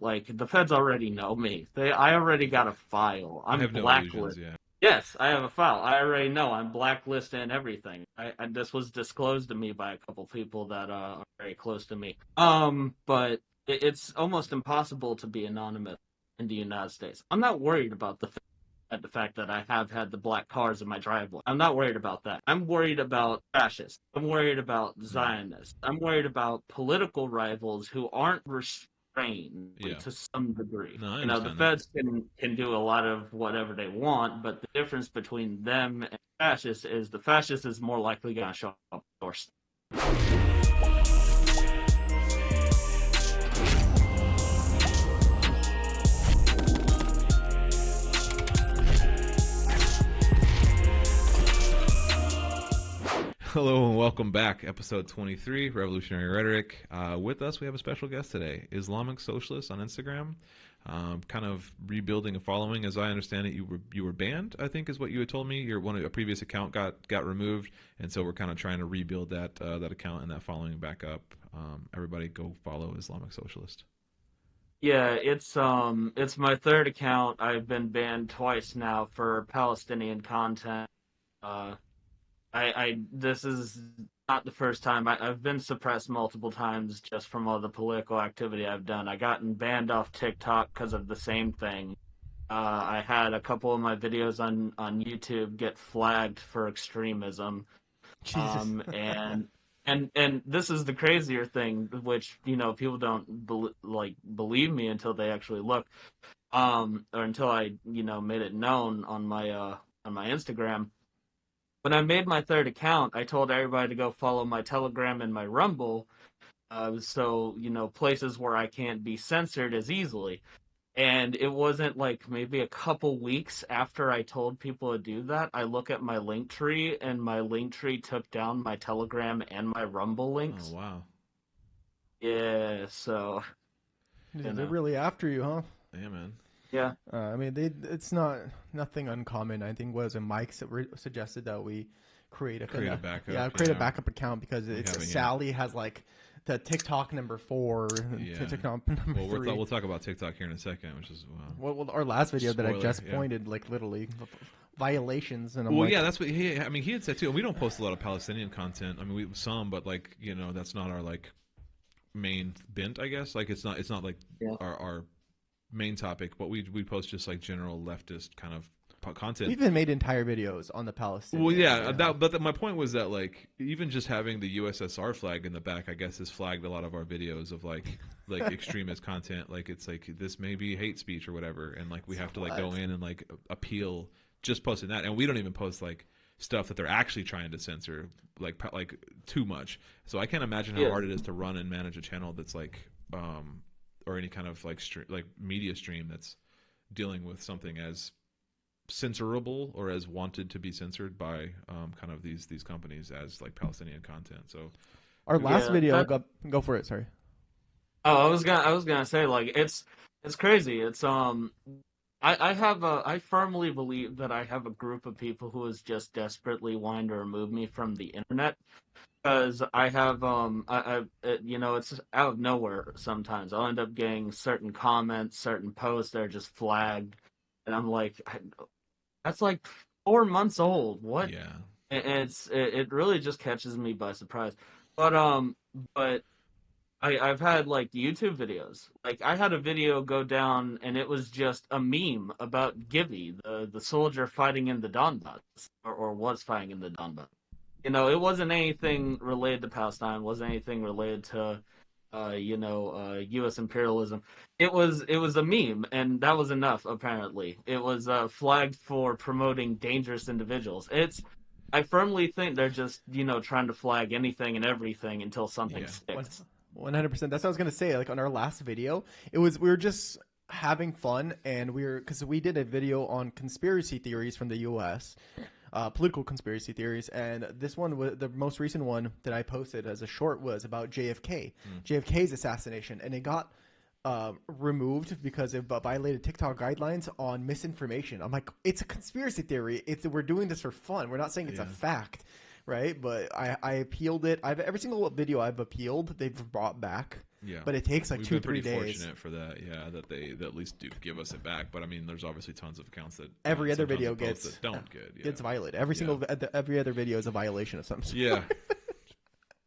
like the feds already know me. I already got a file. I I'm have no illusions. blacklisted. Yeah. Yes, I have a file. I already know I'm blacklisted and everything. This was disclosed to me by a couple people that are very close to me. But it's almost impossible to be anonymous in the United States. I'm not worried about the fact that I have had the black cars in my driveway. I'm not worried about that. I'm worried about fascists. I'm worried about Mm. Zionists. I'm worried about political rivals who aren't restrained Yeah. to some degree. No, I The understand that. feds can do a lot of whatever they want, but the difference between them and fascists is the fascist is more likely going to show up or Hello and welcome back. Episode 23, Revolutionary Rhetoric. With us, we have a special guest today, Islamic Socialist on Instagram. Kind of rebuilding a following. As I understand it, you were banned, I think is what you had told me. A previous account got removed, and so we're kind of trying to rebuild that account and that following back up. Everybody go follow Islamic Socialist. Yeah, it's my third account. I've been banned twice now for Palestinian content. Uh, this is not the first time. I've been suppressed multiple times just from all the political activity I've done. I gotten banned off TikTok because of the same thing. I had a couple of my videos on YouTube get flagged for extremism. Jesus. And this is the crazier thing, which people don't believe me until they actually look, or until I made it known on my Instagram. When I made my third account, I told everybody to go follow my Telegram and my Rumble, so places where I can't be censored as easily. And it wasn't like maybe a couple weeks after I told people to do that, I look at my link tree, and my link tree took down my Telegram and my Rumble links. Oh, wow. Yeah, so They're really after you, huh? Yeah, man. yeah. I mean, it's nothing uncommon. I think was Mike suggested that we create a backup. Yeah, create a backup account because Sally has like the TikTok number 4, TikTok number 3. We'll talk about TikTok here in a second, which is Well, our last video that I just yeah. pointed, like literally violations, and yeah, that's what he had said too. And we don't post a lot of Palestinian content. I mean, we some, but like that's not our like main bent, I guess. Like it's not like our main topic, but we post just like general leftist kind of content. We've even made entire videos on the Palestinian. Well, yeah, but my point was that like even just having the USSR flag in the back, I guess, has flagged a lot of our videos of like extremist content. Like it's like this may be hate speech or whatever, and like we have to like go in and like appeal just posting that, and we don't even post like stuff that they're actually trying to censor like too much. So I can't imagine how hard it is to run and manage a channel that's like or any kind of like media stream that's dealing with something as censorable or as wanted to be censored by kind of these companies as like Palestinian content. So our last video, go for it. Sorry. Oh, I was gonna say, like, it's crazy. It's I firmly believe that I have a group of people who is just desperately wanting to remove me from the internet. Because I have it's out of nowhere sometimes. I'll end up getting certain comments, certain posts that are just flagged, and I'm like, that's like 4 months old. What? yeah, It really just catches me by surprise. But I've had like YouTube videos. Like I had a video go down, and it was just a meme about Gibby, the soldier fighting in the Donbass, or was fighting in the Donbass. It wasn't anything related to Palestine. It wasn't anything related to, U.S. imperialism. It was a meme, and that was enough. Apparently, it was flagged for promoting dangerous individuals. I firmly think they're just trying to flag anything and everything until something sticks. 100%. That's what I was gonna say. Like on our last video, we were just having fun, and because we did a video on conspiracy theories from the U.S. Political conspiracy theories, and this one was the most recent one that I posted as a short was about JFK, JFK's assassination, and it got removed because it violated TikTok guidelines on misinformation. I'm like, it's a conspiracy theory. We're doing this for fun. We're not saying it's a fact, right? But I appealed it. Every single video I've appealed, they've brought back. Yeah, but it takes like we've 2-3 been pretty days. fortunate for that. Yeah, that they at least do give us it back. But I mean, there's obviously tons of accounts that Every other sometimes video it posts gets that don't get. Yeah. gets violated. Every other video is a violation of some sort. Yeah.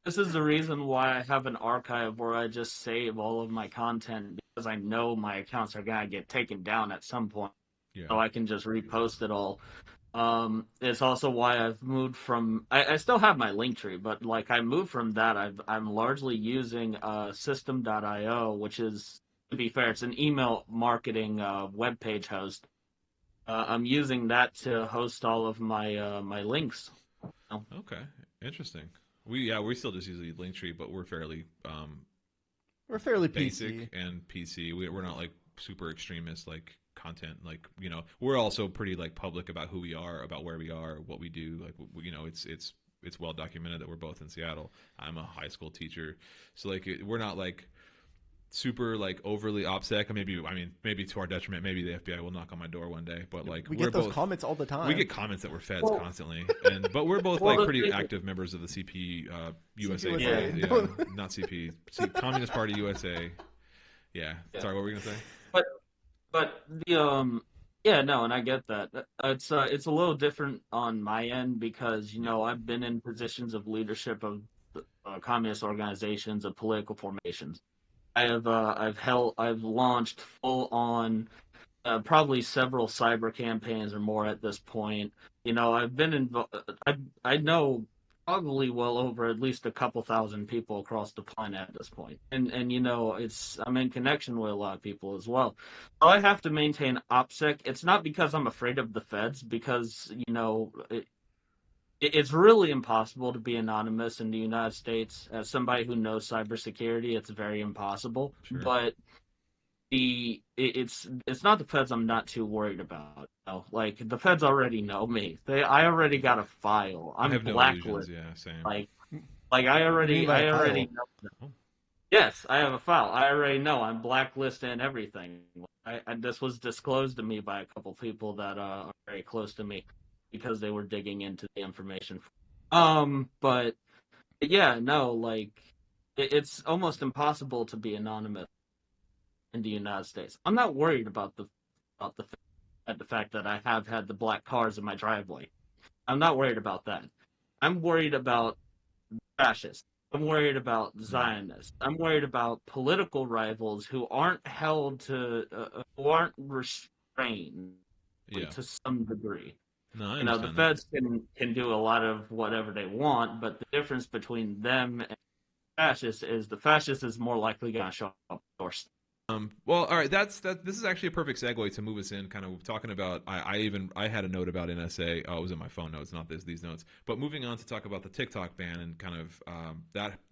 This is the reason why I have an archive where I just save all of my content, because I know my accounts are gonna get taken down at some point, Yeah. so I can just repost it all. It's also why I've moved from. I still have my link tree, but like I moved from that. I'm largely using System.io, which is, to be fair, it's an email marketing web page host. I'm using that to host all of my links. Okay. Interesting. We still just use the Linktree, but we're fairly We're fairly basic PC. and PC. We're not like super extremist like content. Like we're also pretty like public about who we are, about where we are, what we do. Like it's well documented that we're both in Seattle. I'm a high school teacher, so like we're not like super like overly OPSEC. Maybe to our detriment. Maybe the FBI will knock on my door one day. But like We we're get those both comments all the time. we get comments that we're feds Well- constantly, but we're both Well, like the pretty thing- active members of the CP USA USA. party. Yeah, not CP, Communist Party USA. Yeah. Yeah. Sorry, what were we gonna say? But the yeah, no, and I get that. It's a little different on my end because I've been in positions of leadership of communist organizations, of political formations. I've launched full on probably several cyber campaigns or more at this point. I've been involved. I know probably well over at least a couple thousand people across the planet at this point, and I'm in connection with a lot of people as well. So I have to maintain OPSEC. It's not because I'm afraid of the feds, because it's really impossible to be anonymous in the United States. As somebody who knows cybersecurity, it's very impossible. Sure. But it's not the feds I'm not too worried about. Like the feds already know me. I already got a file. I I'm have no illusions. blacklisted. Yeah, same. Like I What do you mean by a already file? know them. Oh. Yes, I have a file. I already know I'm blacklisted and everything. This was disclosed to me by a couple people that are very close to me because they were digging into the information. But yeah, no, like it's almost impossible to be anonymous in the United States. I'm not worried about the fact that I have had the black cars in my driveway. I'm not worried about that. I'm worried about fascists. I'm worried about Zionists. I'm worried about political rivals who aren't held to, who aren't restrained Yeah. to some degree. No, I The understand that. feds can do a lot of whatever they want, but the difference between them and fascists is the fascist is more likely going to show up or Well, all right. This is actually a perfect segue to move us in, kind of talking about. I had a note about NSA. Oh, it was in my phone notes, not these notes. But moving on to talk about the TikTok ban and kind of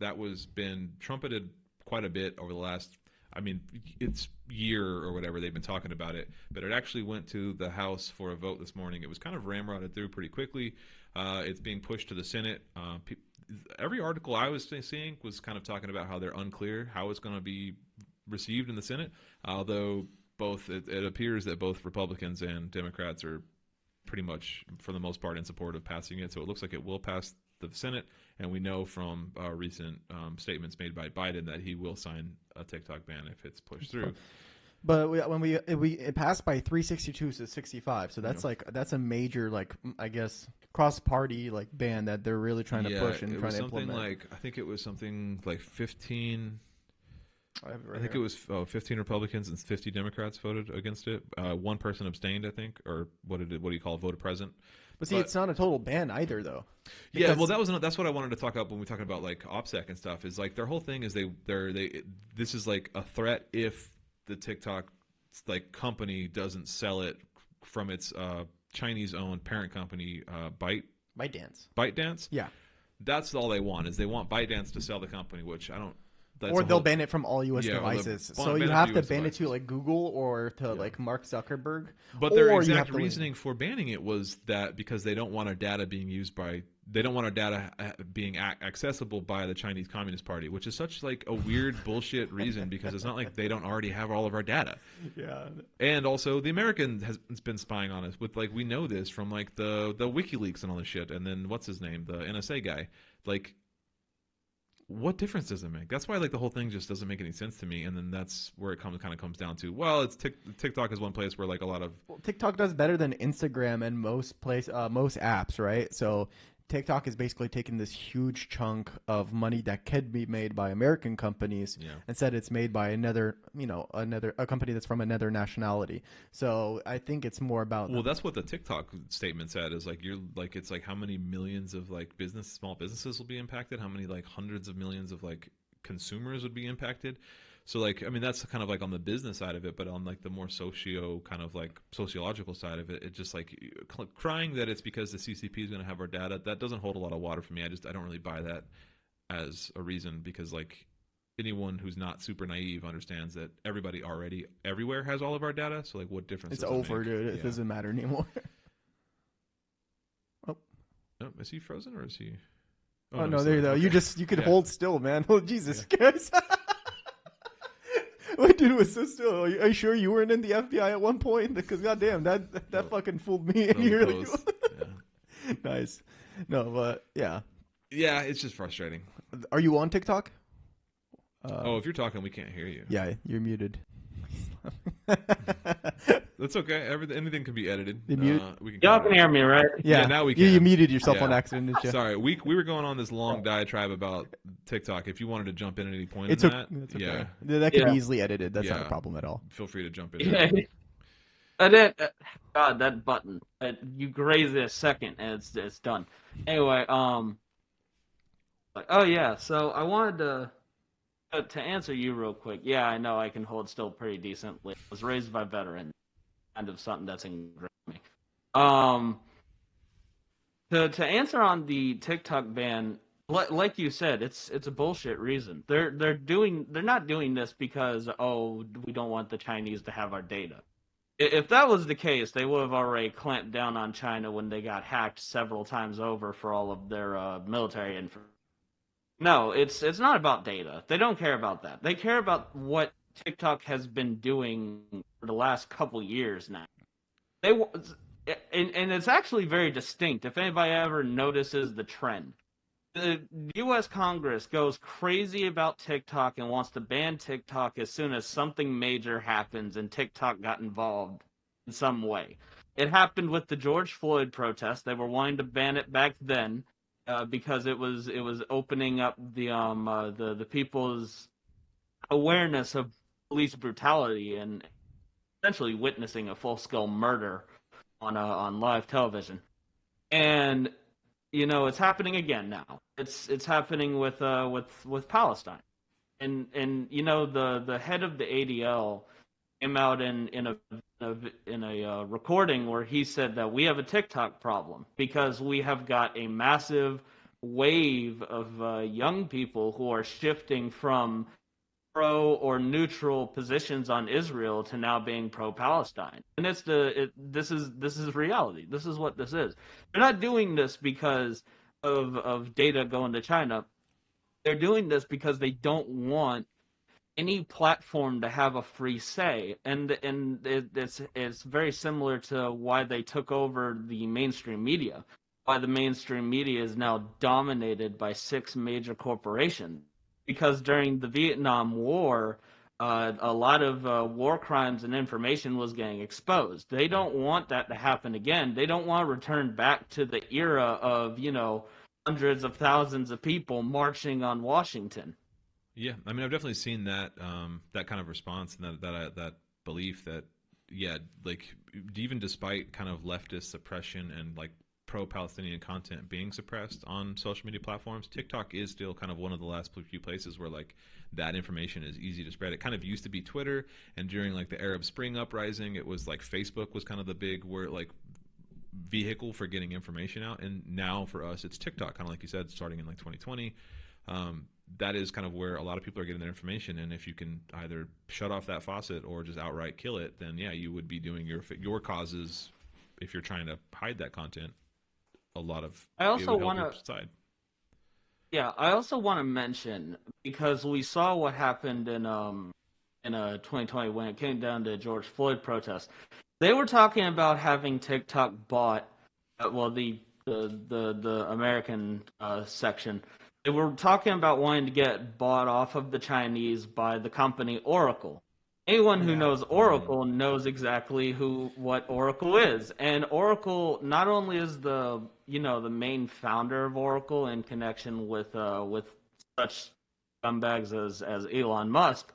that was been trumpeted quite a bit over the last. I mean, it's year or whatever they've been talking about it, but it actually went to the House for a vote this morning. It was kind of ramrodded through pretty quickly. It's being pushed to the Senate. Every article I was seeing was kind of talking about how they're unclear how it's going to be received in the Senate, although it appears that both Republicans and Democrats are pretty much, for the most part, in support of passing it. So it looks like it will pass the Senate, and we know from recent statements made by Biden that he will sign a TikTok ban if it's pushed through. But it passed by 362 to 65, so that's a major I guess cross party ban that they're really trying to push and trying to implement. I think it was something like 15. I think it was 15 Republicans and 50 Democrats voted against it. One person abstained, I think, or what do you call it, voted present. But see, it's not a total ban either, though. Yeah, well, that's what I wanted to talk about when we talk about OPSEC and stuff. Is their whole thing is this is like a threat if the TikTok company doesn't sell it from its Chinese-owned parent company, ByteDance. Yeah. That's all they want, is they want ByteDance to sell the company, which I don't. Or they'll ban it from all U.S. devices. So you have to ban it to Google or to Mark Zuckerberg. But their exact reasoning for banning it was that because they don't want our data being accessible by the Chinese Communist Party, which is such a weird bullshit reason, because it's not like they don't already have all of our data. Yeah. And also the American has been spying on us with we know this from the WikiLeaks and all this shit, and then what's his name, the NSA guy, what difference does it make? That's why like the whole thing just doesn't make any sense to me. And then that's where it kind of comes down to. Well, it's TikTok is one place where like a lot of TikTok does better than Instagram and most most apps, right? So TikTok is basically taking this huge chunk of money that could be made by American companies. yeah. Instead, it's made by another, a company that's from another nationality. So I think it's more about. Well, that's what the TikTok statement said is like you're like it's like how many millions of like small businesses will be impacted, how many like hundreds of millions of like consumers would be impacted. So like I mean that's kind of like on the business side of it, but on like the more sociological side of it, it just like crying that it's because the CCP is going to have our data. That doesn't hold a lot of water for me. I don't really buy that as a reason because like anyone who's not super naive understands that everybody already everywhere has all of our data. So like what difference? It's does it over, make? dude. It doesn't matter anymore. Oh. Oh, is he frozen or is he? Oh no, there you go. Okay. You could hold still, man. Oh Jesus, guys. My dude was so still. Are you sure you weren't in the FBI at one point? Because goddamn, that fucking fooled me. You're like, Yeah. nice. No, but yeah. Yeah, it's just frustrating. Are you on TikTok? If you're talking, we can't hear you. Yeah, you're muted. That's okay. Anything can be edited. You mute? We can. Y'all can hear me, right? Yeah, now we can. You muted yourself Yeah. on accident, didn't you? Sorry, we were going on this long diatribe about TikTok. If you wanted to jump in at any point It's in okay. that, It's okay. yeah, That can Yeah. be easily edited. That's not Yeah. a problem at all. feel free to jump in. Yeah. I did. God, that button. You graze it a second, and it's done. Anyway, oh yeah. So I wanted to answer you real quick. Yeah, I know I can hold still pretty decently. I was raised by veterans, kind of something that's ingrained in me. To answer on the TikTok ban, like you said, it's a bullshit reason. They're not doing this because we don't want the Chinese to have our data. If that was the case, they would have already clamped down on China when they got hacked several times over for all of their military information. No, it's not about data. They don't care about that. They care about what TikTok has been doing for the last couple years now. And it's actually very distinct. If anybody ever notices the trend, the U.S. Congress goes crazy about TikTok and wants to ban TikTok as soon as something major happens and TikTok got involved in some way. It happened with the George Floyd protest. They were wanting to ban it back then because it was opening up the people's awareness of police brutality and essentially witnessing a full-scale murder on live television. And it's happening again now. It's happening with Palestine, and the head of the ADL came out in a recording where he said that we have a TikTok problem because we have got a massive wave of young people who are shifting from pro or neutral positions on Israel to now being pro-Palestine, and this is reality. This is what this is. They're not doing this because of data going to China. They're doing this because they don't want any platform to have a free say, and it's very similar to why they took over the mainstream media. Why the mainstream media is now dominated by 6 major corporations. Because during the Vietnam War, a lot of war crimes and information was getting exposed. They don't want that to happen again. They don't want to return back to the era of, hundreds of thousands of people marching on Washington. Yeah, I mean, I've definitely seen that that kind of response and that belief that like even despite kind of leftist suppression and like pro-Palestinian content being suppressed on social media platforms, TikTok is still kind of one of the last few places where like that information is easy to spread. It kind of used to be Twitter, and during like the Arab Spring uprising, it was like Facebook was kind of the big vehicle for getting information out, and now for us it's TikTok, kind of like you said, starting in like 2020. That is kind of where a lot of people are getting their information, and if you can either shut off that faucet or just outright kill it, then yeah, you would be doing your causes. If you're trying to hide that content, a lot of I also want to Yeah, I also want to mention, because we saw what happened in 2020 when it came down to George Floyd protests. They were talking about having TikTok bought, the American section. They were talking about wanting to get bought off of the Chinese by the company Oracle. Anyone Oh who yeah. knows Oracle knows exactly what Oracle is. And Oracle not only is the main founder of Oracle in connection with such scumbags as Elon Musk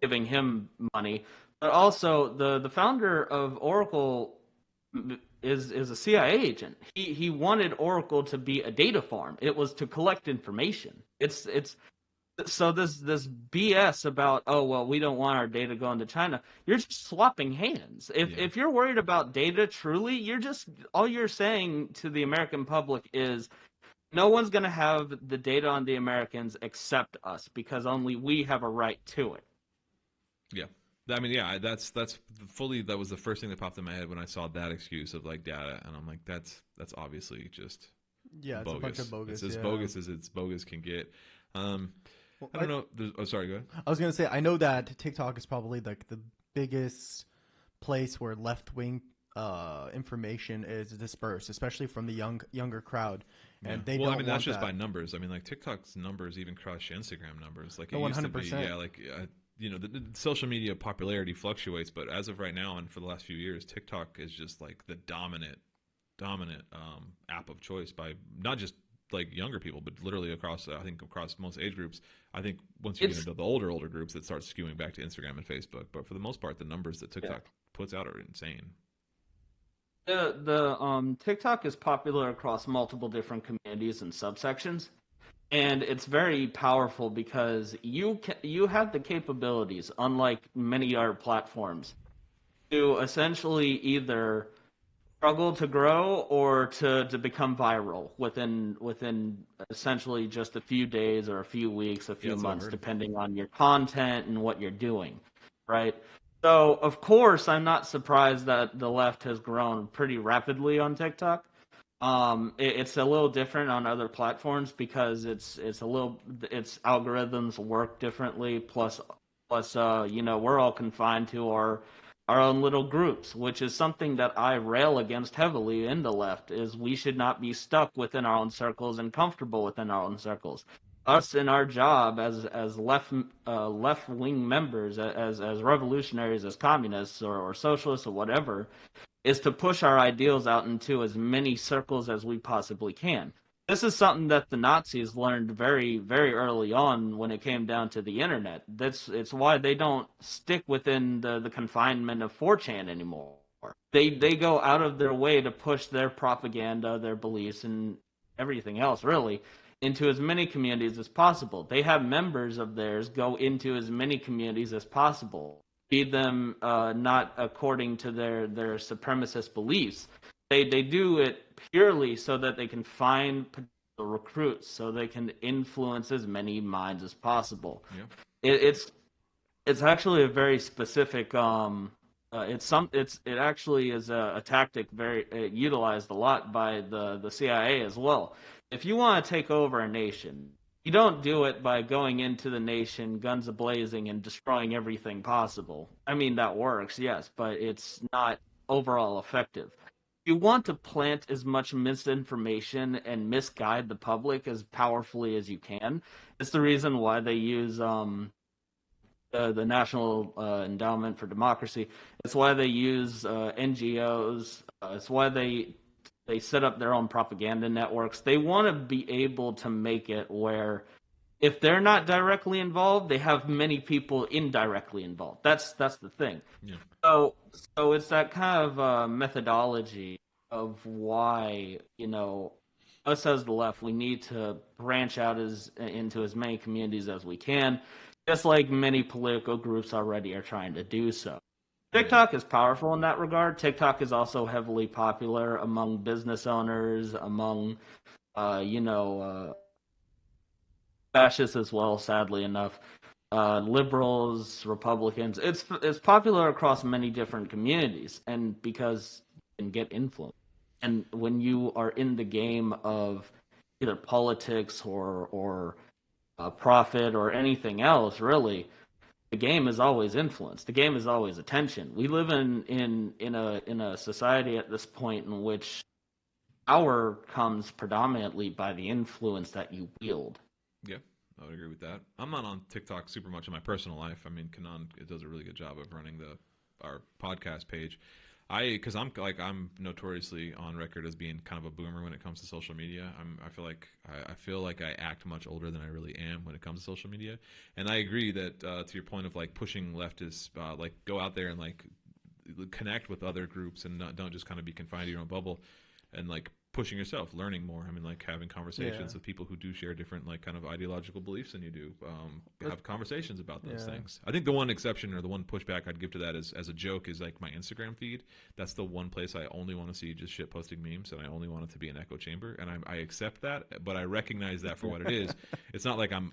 giving him money, but also the founder of Oracle is a CIA agent. He wanted Oracle to be a data farm. It was to collect information. It's so this BS about, oh well, we don't want our data going to China. You're just swapping hands. If Yeah. if you're worried about data truly, you're just all you're saying to the American public is no one's going to have the data on the Americans except us because only we have a right to it. Yeah. I mean, yeah, that's fully that was the first thing that popped in my head when I saw that excuse of like data, and I'm like, that's obviously just Yeah, it's a bunch of bogus. bogus. It's as Yeah. bogus as it's bogus can get. Well, I don't know. Oh, sorry. Go ahead. I was gonna say I know that TikTok is probably like the biggest place where left wing information is dispersed, especially from the younger crowd, Yeah. and they Well, I don't mean, that's want just that. by numbers. I mean, like TikTok's numbers even crush Instagram numbers. Like it No, one used to hundred be. percent. Yeah. Like the social media popularity fluctuates, but as of right now and for the last few years, TikTok is just like the dominant app of choice by not just like younger people, but literally across I think across most age groups. I think once you get It's into the older groups, it starts skewing back to Instagram and Facebook. But for the most part, the numbers that yeah. TikTok puts out are insane. The TikTok is popular across multiple different communities and subsections, and it's very powerful because you have the capabilities, unlike many other platforms, to essentially either struggle to grow or to become viral within essentially just a few days or a few weeks, a Yeah, few that's what I've months, heard. depending on your content and what you're doing, right? So of course, I'm not surprised that the left has grown pretty rapidly on TikTok. It's a little different on other platforms because its algorithms work differently. Plus, we're all confined to our own little groups, which is something that I rail against heavily in the left. Is we should not be stuck within our own circles and comfortable within our own circles. Us in our job as left wing members, as revolutionaries, as communists or socialists or whatever, is to push our ideals out into as many circles as we possibly can. This is something that the Nazis learned very, very early on when it came down to the internet. It's why they don't stick within the confinement of 4chan anymore. They go out of their way to push their propaganda, their beliefs, and everything else really into as many communities as possible. They have members of theirs go into as many communities as possible, be them not according to their supremacist beliefs. They do it purely so that they can find potential recruits, so they can influence as many minds as possible. Yeah. It's actually a very specific it actually is a tactic very utilized a lot by the CIA as well. If you want to take over a nation, you don't do it by going into the nation guns a-blazing and destroying everything possible. I mean, that works, yes, but it's not overall effective. You want to plant as much misinformation and misguide the public as powerfully as you can. It's the reason why they use the National Endowment for Democracy. It's why they use NGOs. It's why they set up their own propaganda networks. They want to be able to make it where if they're not directly involved, they have many people indirectly involved. That's the thing. Yeah. So it's that kind of methodology of why us as the left, we need to branch out into as many communities as we can, just like many political groups already are trying to do so. Yeah. TikTok is powerful in that regard. TikTok is also heavily popular among business owners, among fascists as well, sadly enough, liberals, Republicans. It's popular across many different communities, and because you can get influence. And when you are in the game of either politics or profit or anything else, really, the game is always influence. The game is always attention. We live in a society at this point in which power comes predominantly by the influence that you wield. I would agree with that. I'm not on TikTok super much in my personal life. I mean, Kanan does a really good job of running our podcast page. Because I'm notoriously on record as being kind of a boomer when it comes to social media. I feel like I act much older than I really am when it comes to social media. And I agree that to your point of like pushing leftists, like go out there and like connect with other groups and don't just kind of be confined to your own bubble, and like pushing yourself, learning more. I mean, like having conversations with people who do share different like kind of ideological beliefs than you do. Have conversations about those things. I think the one exception or the one pushback I'd give to that is, as a joke, is like my Instagram feed. That's the one place I only want to see just shit posting memes, and I only want it to be an echo chamber. And I accept that, but I recognize that for what it is. It's not like I'm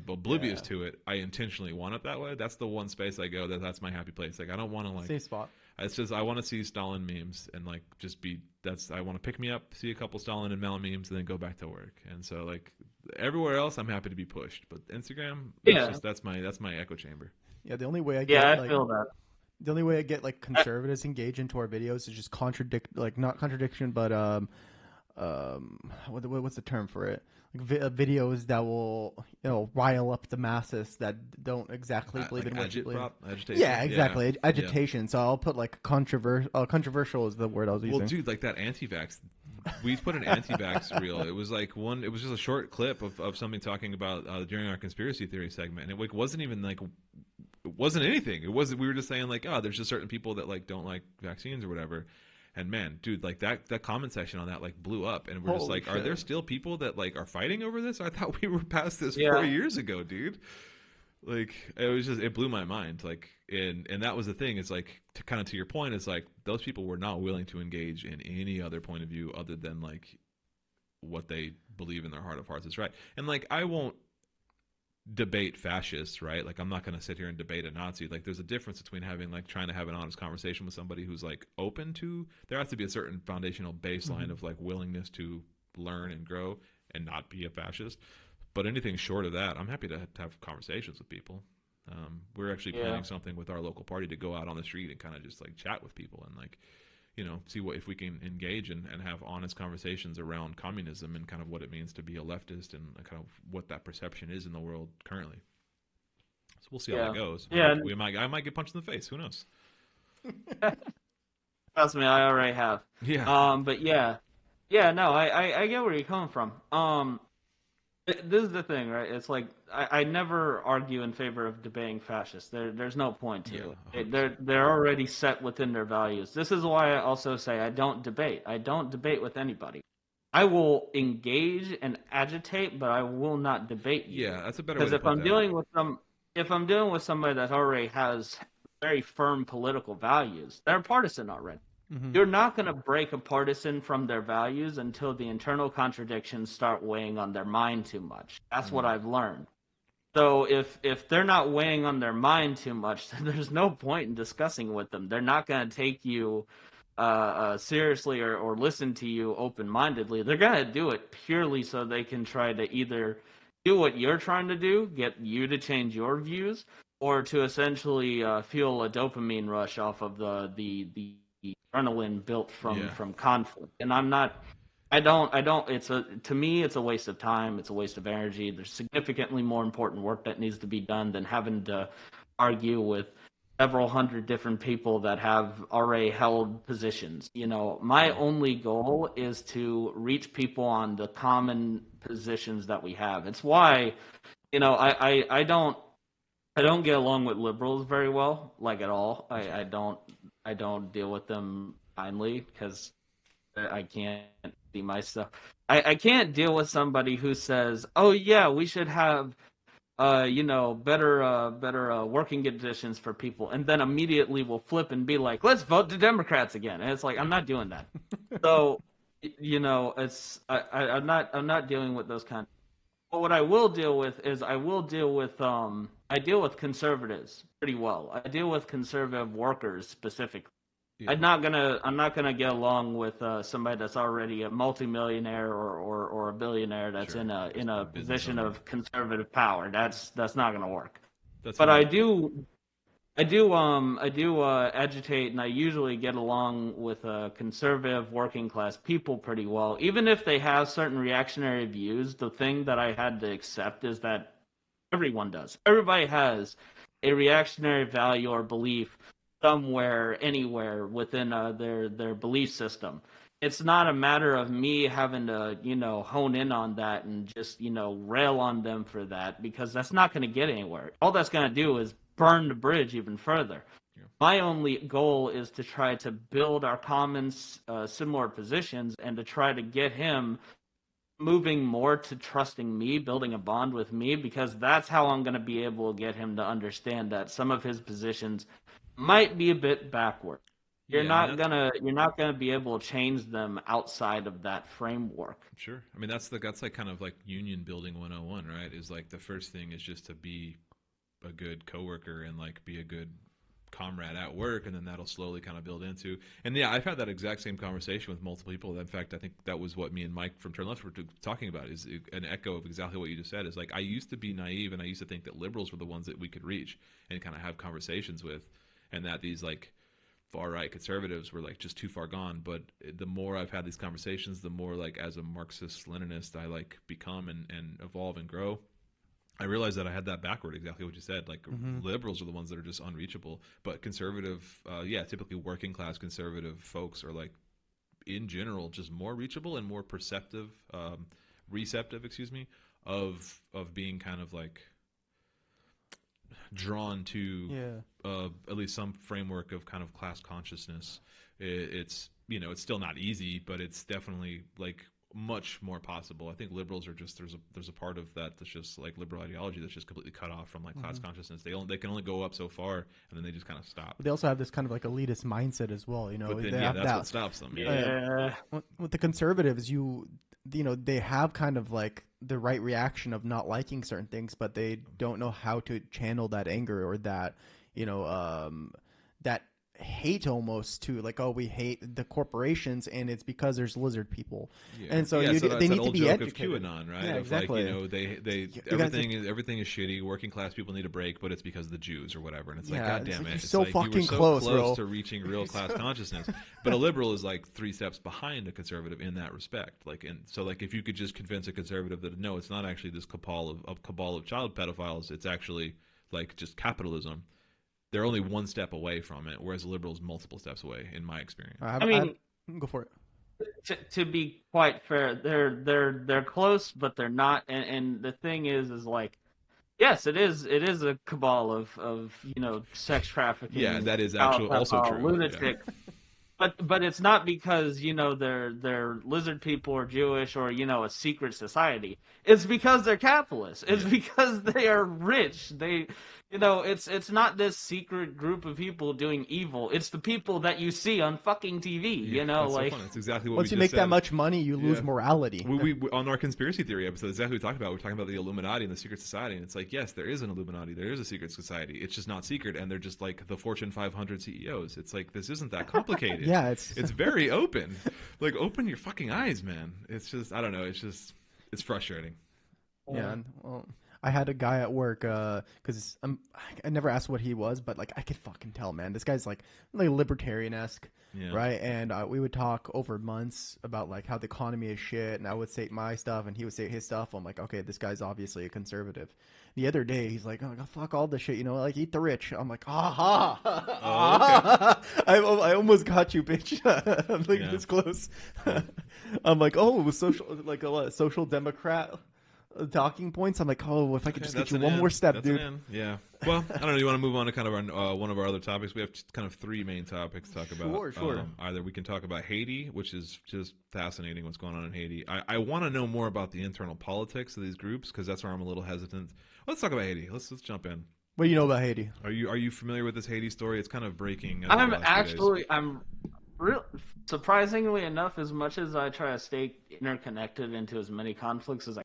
oblivious to it. I intentionally want it that way. That's the one space I go that's my happy place. Like I don't want to like safe spot. It's just I want to see Stalin memes and like just be I want to pick me up, see a couple Stalin and Mao memes, and then go back to work. And so like everywhere else, I'm happy to be pushed, but Instagram, that's my echo chamber. Yeah, the only way I feel that. The only way I get like conservatives engaged into our videos is just not contradiction, but what's the term for it? Like videos that will rile up the masses that don't exactly believe in what you believe. Agitation. Yeah, exactly. Yeah. Agitation. Yeah. So I'll put like controversial is the word I was using. Well, dude, like that anti-vax. We put an anti-vax reel. It was like it was just a short clip of something talking about during our conspiracy theory segment, and it wasn't even like it wasn't anything. We were just saying like, oh, there's just certain people that like don't like vaccines or whatever. And man, dude, like that comment section on that like blew up, and we're just like, are there still people that like are fighting over this? I thought we were past this 4 years ago, dude. Like it blew my mind. Like, and that was the thing. It's like to your point. It's like those people were not willing to engage in any other point of view other than like what they believe in their heart of hearts is right. And like I won't debate fascists, right? Like I'm not going to sit here and debate a Nazi. Like there's a difference between having like trying to have an honest conversation with somebody who's like open to, there has to be a certain foundational baseline of like willingness to learn and grow and not be a fascist. But anything short of that, I'm happy to have conversations with people. We're actually planning something with our local party to go out on the street and kind of just like chat with people and like, see if we can engage and have honest conversations around communism and kind of what it means to be a leftist and kind of what that perception is in the world currently. So we'll see how that goes. Yeah, I might get punched in the face. Who knows? Trust me, I already have. Yeah. But no, I get where you're coming from. This is the thing, right? It's like I never argue in favor of debating fascists. There's no point to it. They're already set within their values. This is why I also say I don't debate. I don't debate with anybody. I will engage and agitate, but I will not debate you. Yeah, that's a better way to put that. Because if I'm dealing with somebody that already has very firm political values, they're partisan already. Mm-hmm. You're not going to break a partisan from their values until the internal contradictions start weighing on their mind too much. That's what I've learned. So if they're not weighing on their mind too much, then there's no point in discussing with them. They're not going to take you seriously or listen to you open-mindedly. They're going to do it purely so they can try to either do what you're trying to do, get you to change your views, or to essentially feel a dopamine rush off of the adrenaline built from conflict. And to me it's a waste of time, it's a waste of energy. There's significantly more important work that needs to be done than having to argue with several hundred different people that have already held positions. My only goal is to reach people on the common positions that we have. It's why I don't get along with liberals very well, like at all. I don't deal with them kindly because I can't see myself. I can't deal with somebody who says, "Oh yeah, we should have, better working conditions for people," and then immediately will flip and be like, "Let's vote the Democrats again." And it's like I'm not doing that. So, I'm not dealing with those kind. But what I will deal with is I deal with conservatives pretty well. I deal with conservative workers specifically. Yeah. I'm not gonna get along with somebody that's already a multimillionaire or a billionaire that's in a position of conservative power. That's not gonna work. I do I do agitate, and I usually get along with conservative working class people pretty well. Even if they have certain reactionary views, the thing that I had to accept is that everyone does. Everybody has a reactionary value or belief somewhere, anywhere within their belief system. It's not a matter of me having to, hone in on that and just, rail on them for that, because that's not going to get anywhere. All that's going to do is burn the bridge even further. Yeah. My only goal is to try to build our common, similar positions, and to try to get him moving more to trusting me, building a bond with me, because that's how I'm going to be able to get him to understand that some of his positions might be a bit backward. You're Yeah, I mean not that's gonna you're not gonna be able to change them outside of that framework. sure. I mean that's like kind of like union building 101, right? Is like the first thing is just to be a good coworker and like be a good comrade at work, and then that'll slowly kind of build into. And yeah, I've had that exact same conversation with multiple people. In fact, I think that was what me and Mike from Turn Left were talking about, is an echo of exactly what you just said. Is like, I used to be naive and I used to think that liberals were the ones that we could reach and kind of have conversations with, and that these like far right conservatives were like just too far gone. But the more I've had these conversations, the more like as a Marxist Leninist I like become and evolve and grow. I realized that I had that backward, exactly what you said. Like, liberals are the ones that are just unreachable, but conservative, yeah, typically working class conservative folks are like, in general, just more reachable and more receptive, excuse me, of being kind of like drawn to Yeah. at least some framework of kind of class consciousness. It's it's still not easy, but it's definitely like much more possible. I think liberals are just there's a part of that that's just like liberal ideology that's just completely cut off from like class consciousness. They can only go up so far, and then they just kind of stop. But they also have this kind of like elitist mindset as well. But then They yeah, have that's that. what stops them. Yeah. With the conservatives, they have kind of like the right reaction of not liking certain things, but they don't know how to channel that anger or that that hate almost to, like, oh, we hate the corporations and it's because there's lizard people. Yeah. And so yeah, so they that's that need to old be joke educated. of QAnon, right? Yeah, Of exactly. like, they guys everything is shitty. Working class people need a break, but it's because of the Jews or whatever. And it's like, Yeah, God it's damn like, it! you're It's so like you were fucking so close, bro. to reaching real class consciousness. But a liberal is like 3 steps behind a conservative in that respect. Like, and so like if you could just convince a conservative that no, it's not actually this cabal of child pedophiles. It's actually like just capitalism. They're only 1 step away from it, whereas a liberal is multiple steps away, in my experience. I mean, go for it. to be quite fair, they're close, but they're not. And the thing is like, yes, it is a cabal of sex trafficking, Yeah, that is child actually also pedophile, true. Yeah. lunatic. But it's not because they're lizard people or Jewish or a secret society. It's because they're capitalists. It's because they are rich. It's not this secret group of people doing evil. It's the people that you see on fucking TV. Yeah, that's like so fun. That's exactly what Once we you just make said. that much money, you lose Yeah. morality. We on our conspiracy theory episode, exactly what we talked about. We're talking about the Illuminati and the secret society, and it's like, yes, there is an Illuminati, there is a secret society. It's just not secret, and they're just like the Fortune 500 CEOs. It's like, this isn't that complicated. Yeah, it's very open. Like, open your fucking eyes, man. It's just, I don't know. It's frustrating. Yeah, well, I had a guy at work because I never asked what he was, but like I could fucking tell, man. This guy's like libertarian-esque, Yeah. right? And we would talk over months about like how the economy is shit, and I would say my stuff, and he would say his stuff. I'm like, okay, this guy's obviously a conservative. The other day, he's like, oh, fuck all this shit, like eat the rich. I'm like, aha, I almost got you, bitch. I'm like this close. I'm like, oh, it was social democrat talking points. I'm like, oh, if I could just get you one more step, dude. Yeah. Well, I don't know. You want to move on to kind of our, one of our other topics? We have kind of 3 main topics to talk about. Sure. Either we can talk about Haiti, which is just fascinating what's going on in Haiti. I want to know more about the internal politics of these groups, because that's where I'm a little hesitant. Let's talk about Haiti. Let's jump in. What do you know about Haiti? Are you familiar with this Haiti story? It's kind of breaking. I'm real surprisingly enough, as much as I try to stay interconnected into as many conflicts as I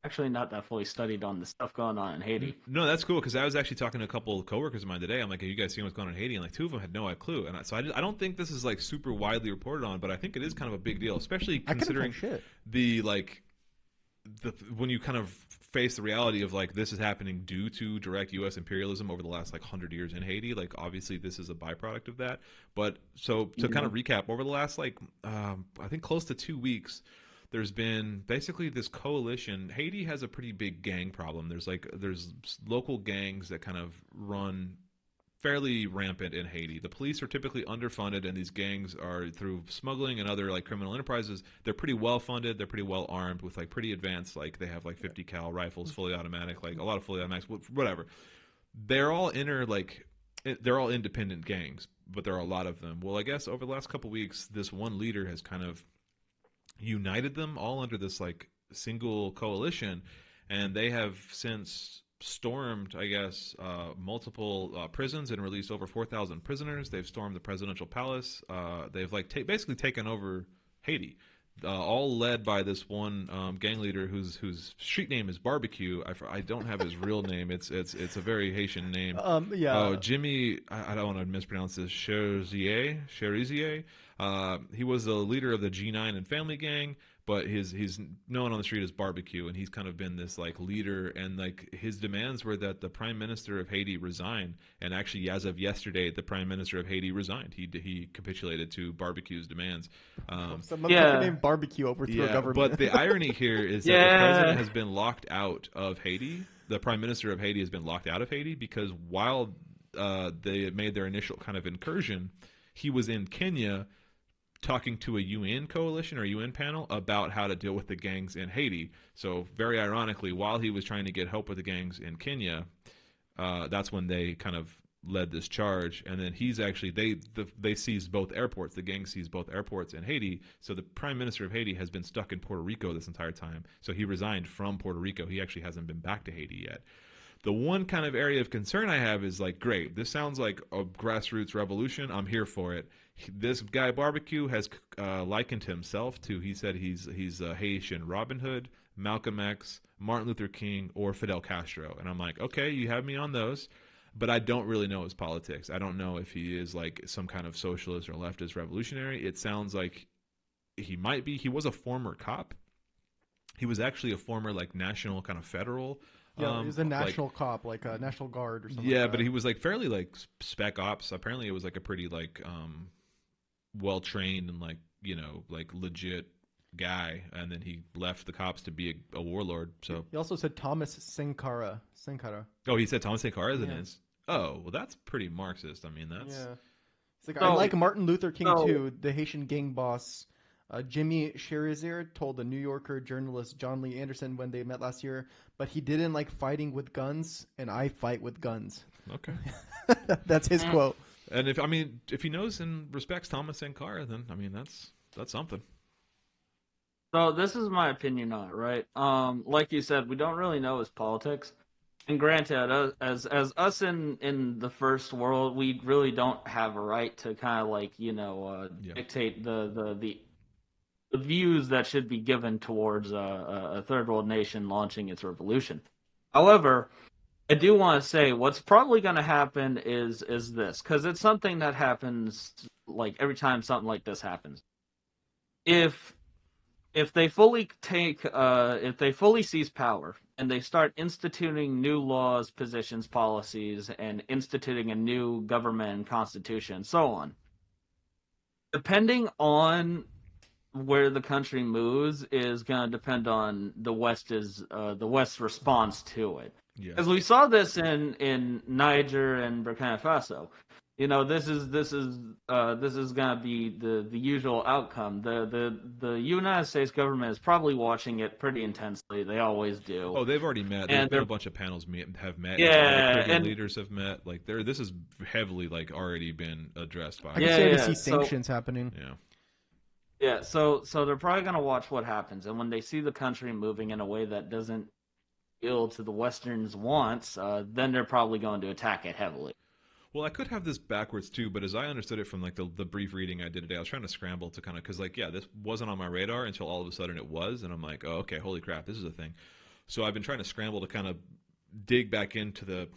actually not that fully studied on the stuff going on in Haiti. No, that's cool, because I was actually talking to a couple of coworkers of mine today. I'm like, have you guys seen what's going on in Haiti? And like 2 of them had no clue. And I don't think this is like super widely reported on, but I think it is kind of a big deal, especially considering when you kind of face the reality of like this is happening due to direct U.S. imperialism over the last like 100 years in Haiti, like obviously this is a byproduct of that. But so to kind of recap, over the last like I think close to 2 weeks, there's been basically this coalition. Haiti has a pretty big gang problem. There's local gangs that kind of run fairly rampant in Haiti. The police are typically underfunded, and these gangs are through smuggling and other like criminal enterprises. They're pretty well funded. They're pretty well armed with like pretty advanced, like they have like 50 cal rifles, fully automatic, like a lot of fully automatics, whatever. They're all they're all independent gangs, but there are a lot of them. Well, I guess over the last couple of weeks, this one leader has kind of united them all under this like single coalition, and they have since stormed, I guess, multiple prisons and released over 4,000 prisoners. They've stormed the presidential palace. They've like basically taken over Haiti, all led by this one gang leader whose street name is Barbecue. I don't have his real name. It's a very Haitian name. Yeah. Oh, Jimmy. I don't want to mispronounce this. Cherizier. He was the leader of the G9 and Family Gang, but he's known on the street as Barbecue, and he's kind of been this like leader, and like his demands were that the prime minister of Haiti resign, and actually as of yesterday the prime minister of Haiti resigned. He capitulated to Barbecue's demands. Some motherfucker named Barbecue overthrew a government. But the irony here is that the president has been locked out of Haiti. The prime minister of Haiti has been locked out of Haiti because while they made their initial kind of incursion, he was in Kenya talking to a UN coalition or UN panel about how to deal with the gangs in Haiti. So very ironically, while he was trying to get help with the gangs in Kenya, that's when they kind of led this charge. And then he's actually, they seized both airports. The gang seized both airports in Haiti. So the prime minister of Haiti has been stuck in Puerto Rico this entire time. So he resigned from Puerto Rico. He actually hasn't been back to Haiti yet. The one kind of area of concern I have is like, great, this sounds like a grassroots revolution. I'm here for it. This guy Barbecue has likened himself to, he said he's a Haitian Robin Hood, Malcolm X, Martin Luther King, or Fidel Castro. And I'm like, okay, you have me on those, but I don't really know his politics. I don't know if he is like some kind of socialist or leftist revolutionary. It sounds like he might be. He was a former cop. He was actually a former like national kind of federal. Yeah, he was a national cop, like a National Guard or something. Yeah, like but that. he was like fairly like spec ops. Apparently, it was like a pretty like well trained and like like legit guy. And then he left the cops to be a warlord. So He also said Thomas Sankara. oh, he said Thomas Sankara Yeah. is. Oh, well, that's pretty Marxist. I mean, that's Yeah. It's like, I like Martin Luther King too. The Haitian gang boss Jimmy Cherizier told the New Yorker journalist John Lee Anderson when they met last year, but he didn't like fighting with guns, and I fight with guns. okay. That's his quote. And if he knows and respects Thomas Sankara, then I mean that's something. So this is my opinion on it, right? Like you said, we don't really know his politics. And granted, as us in the first world, we really don't have a right to kind of like dictate the views that should be given towards a third world nation launching its revolution. However, I do want to say what's probably going to happen is this, because it's something that happens like every time something like this happens. If they fully if they fully seize power and they start instituting new laws, positions, policies, and instituting a new government and constitution, and so on, depending on where the country moves is going to depend on the West's response to it. Yeah. Because we saw this in Niger and Burkina Faso. This is going to be the usual outcome. The United States government is probably watching it pretty intensely. They always do. Oh, they've already met. There's been a bunch of panels have met. Yeah, the Caribbean and leaders have met. Like this has heavily like already been addressed by. I can stand to see sanctions happening. Yeah. Yeah, so they're probably going to watch what happens, and when they see the country moving in a way that doesn't appeal to the Western's wants, then they're probably going to attack it heavily. Well, I could have this backwards too, but as I understood it from like the brief reading I did today, I was trying to scramble to kind of because this wasn't on my radar until all of a sudden it was, and I'm like, oh, okay, holy crap, this is a thing. So I've been trying to scramble to kind of dig back into the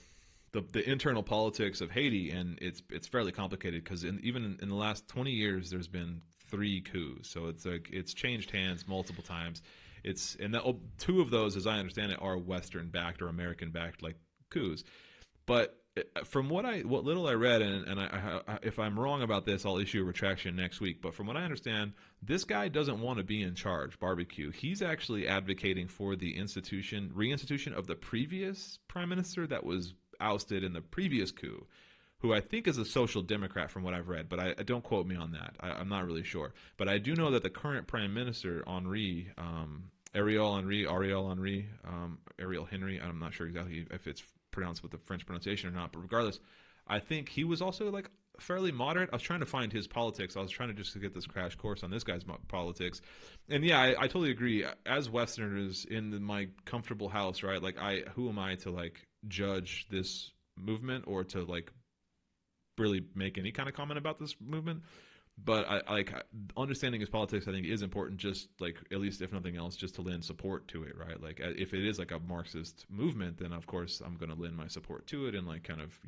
internal politics of Haiti, and it's fairly complicated because even in the last 20 years, there's been 3 coups. So it's like it's changed hands multiple times. two of those, as I understand it, are Western backed or American backed like coups. But from what little I read, and if I'm wrong about this, I'll issue a retraction next week. But from what I understand, this guy doesn't want to be in charge. Barbecue. He's actually advocating for the reinstitution of the previous prime minister that was ousted in the previous coup, who I think is a social democrat from what I've read. But I don't quote me on that. I'm not really sure. But I do know that the current prime minister, Ariel Henry, I'm not sure exactly if it's pronounced with the French pronunciation or not, but regardless, I think he was also like fairly moderate. I was trying to find his politics. I was trying to just get this crash course on this guy's politics, and yeah, I totally agree. As Westerners in my comfortable house, right? Like, who am I to like judge this movement or to like really make any kind of comment about this movement? But I like understanding his politics. I think is important. Just like, at least if nothing else, just to lend support to it, right? Like, if it is like a Marxist movement, then of course I'm going to lend my support to it and like kind of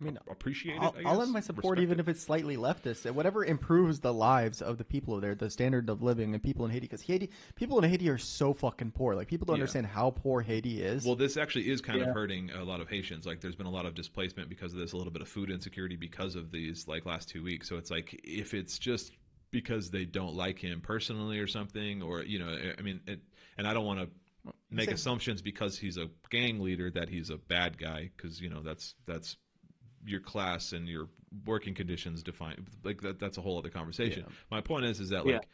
I mean, appreciate it. I'll lend my support even if it's slightly leftist. Whatever improves the lives of the people there, the standard of living and people in Haiti. Because people in Haiti are so fucking poor. Like, people don't understand how poor Haiti is. Well, this actually is kind of hurting a lot of Haitians. Like, there's been a lot of displacement because of this, a little bit of food insecurity because of these like last 2 weeks. So it's like, if it's just because they don't like him personally or something, or I mean, and I don't want to make assumptions because he's a gang leader that he's a bad guy, because that's your class and your working conditions define like that's a whole other conversation. My point is that like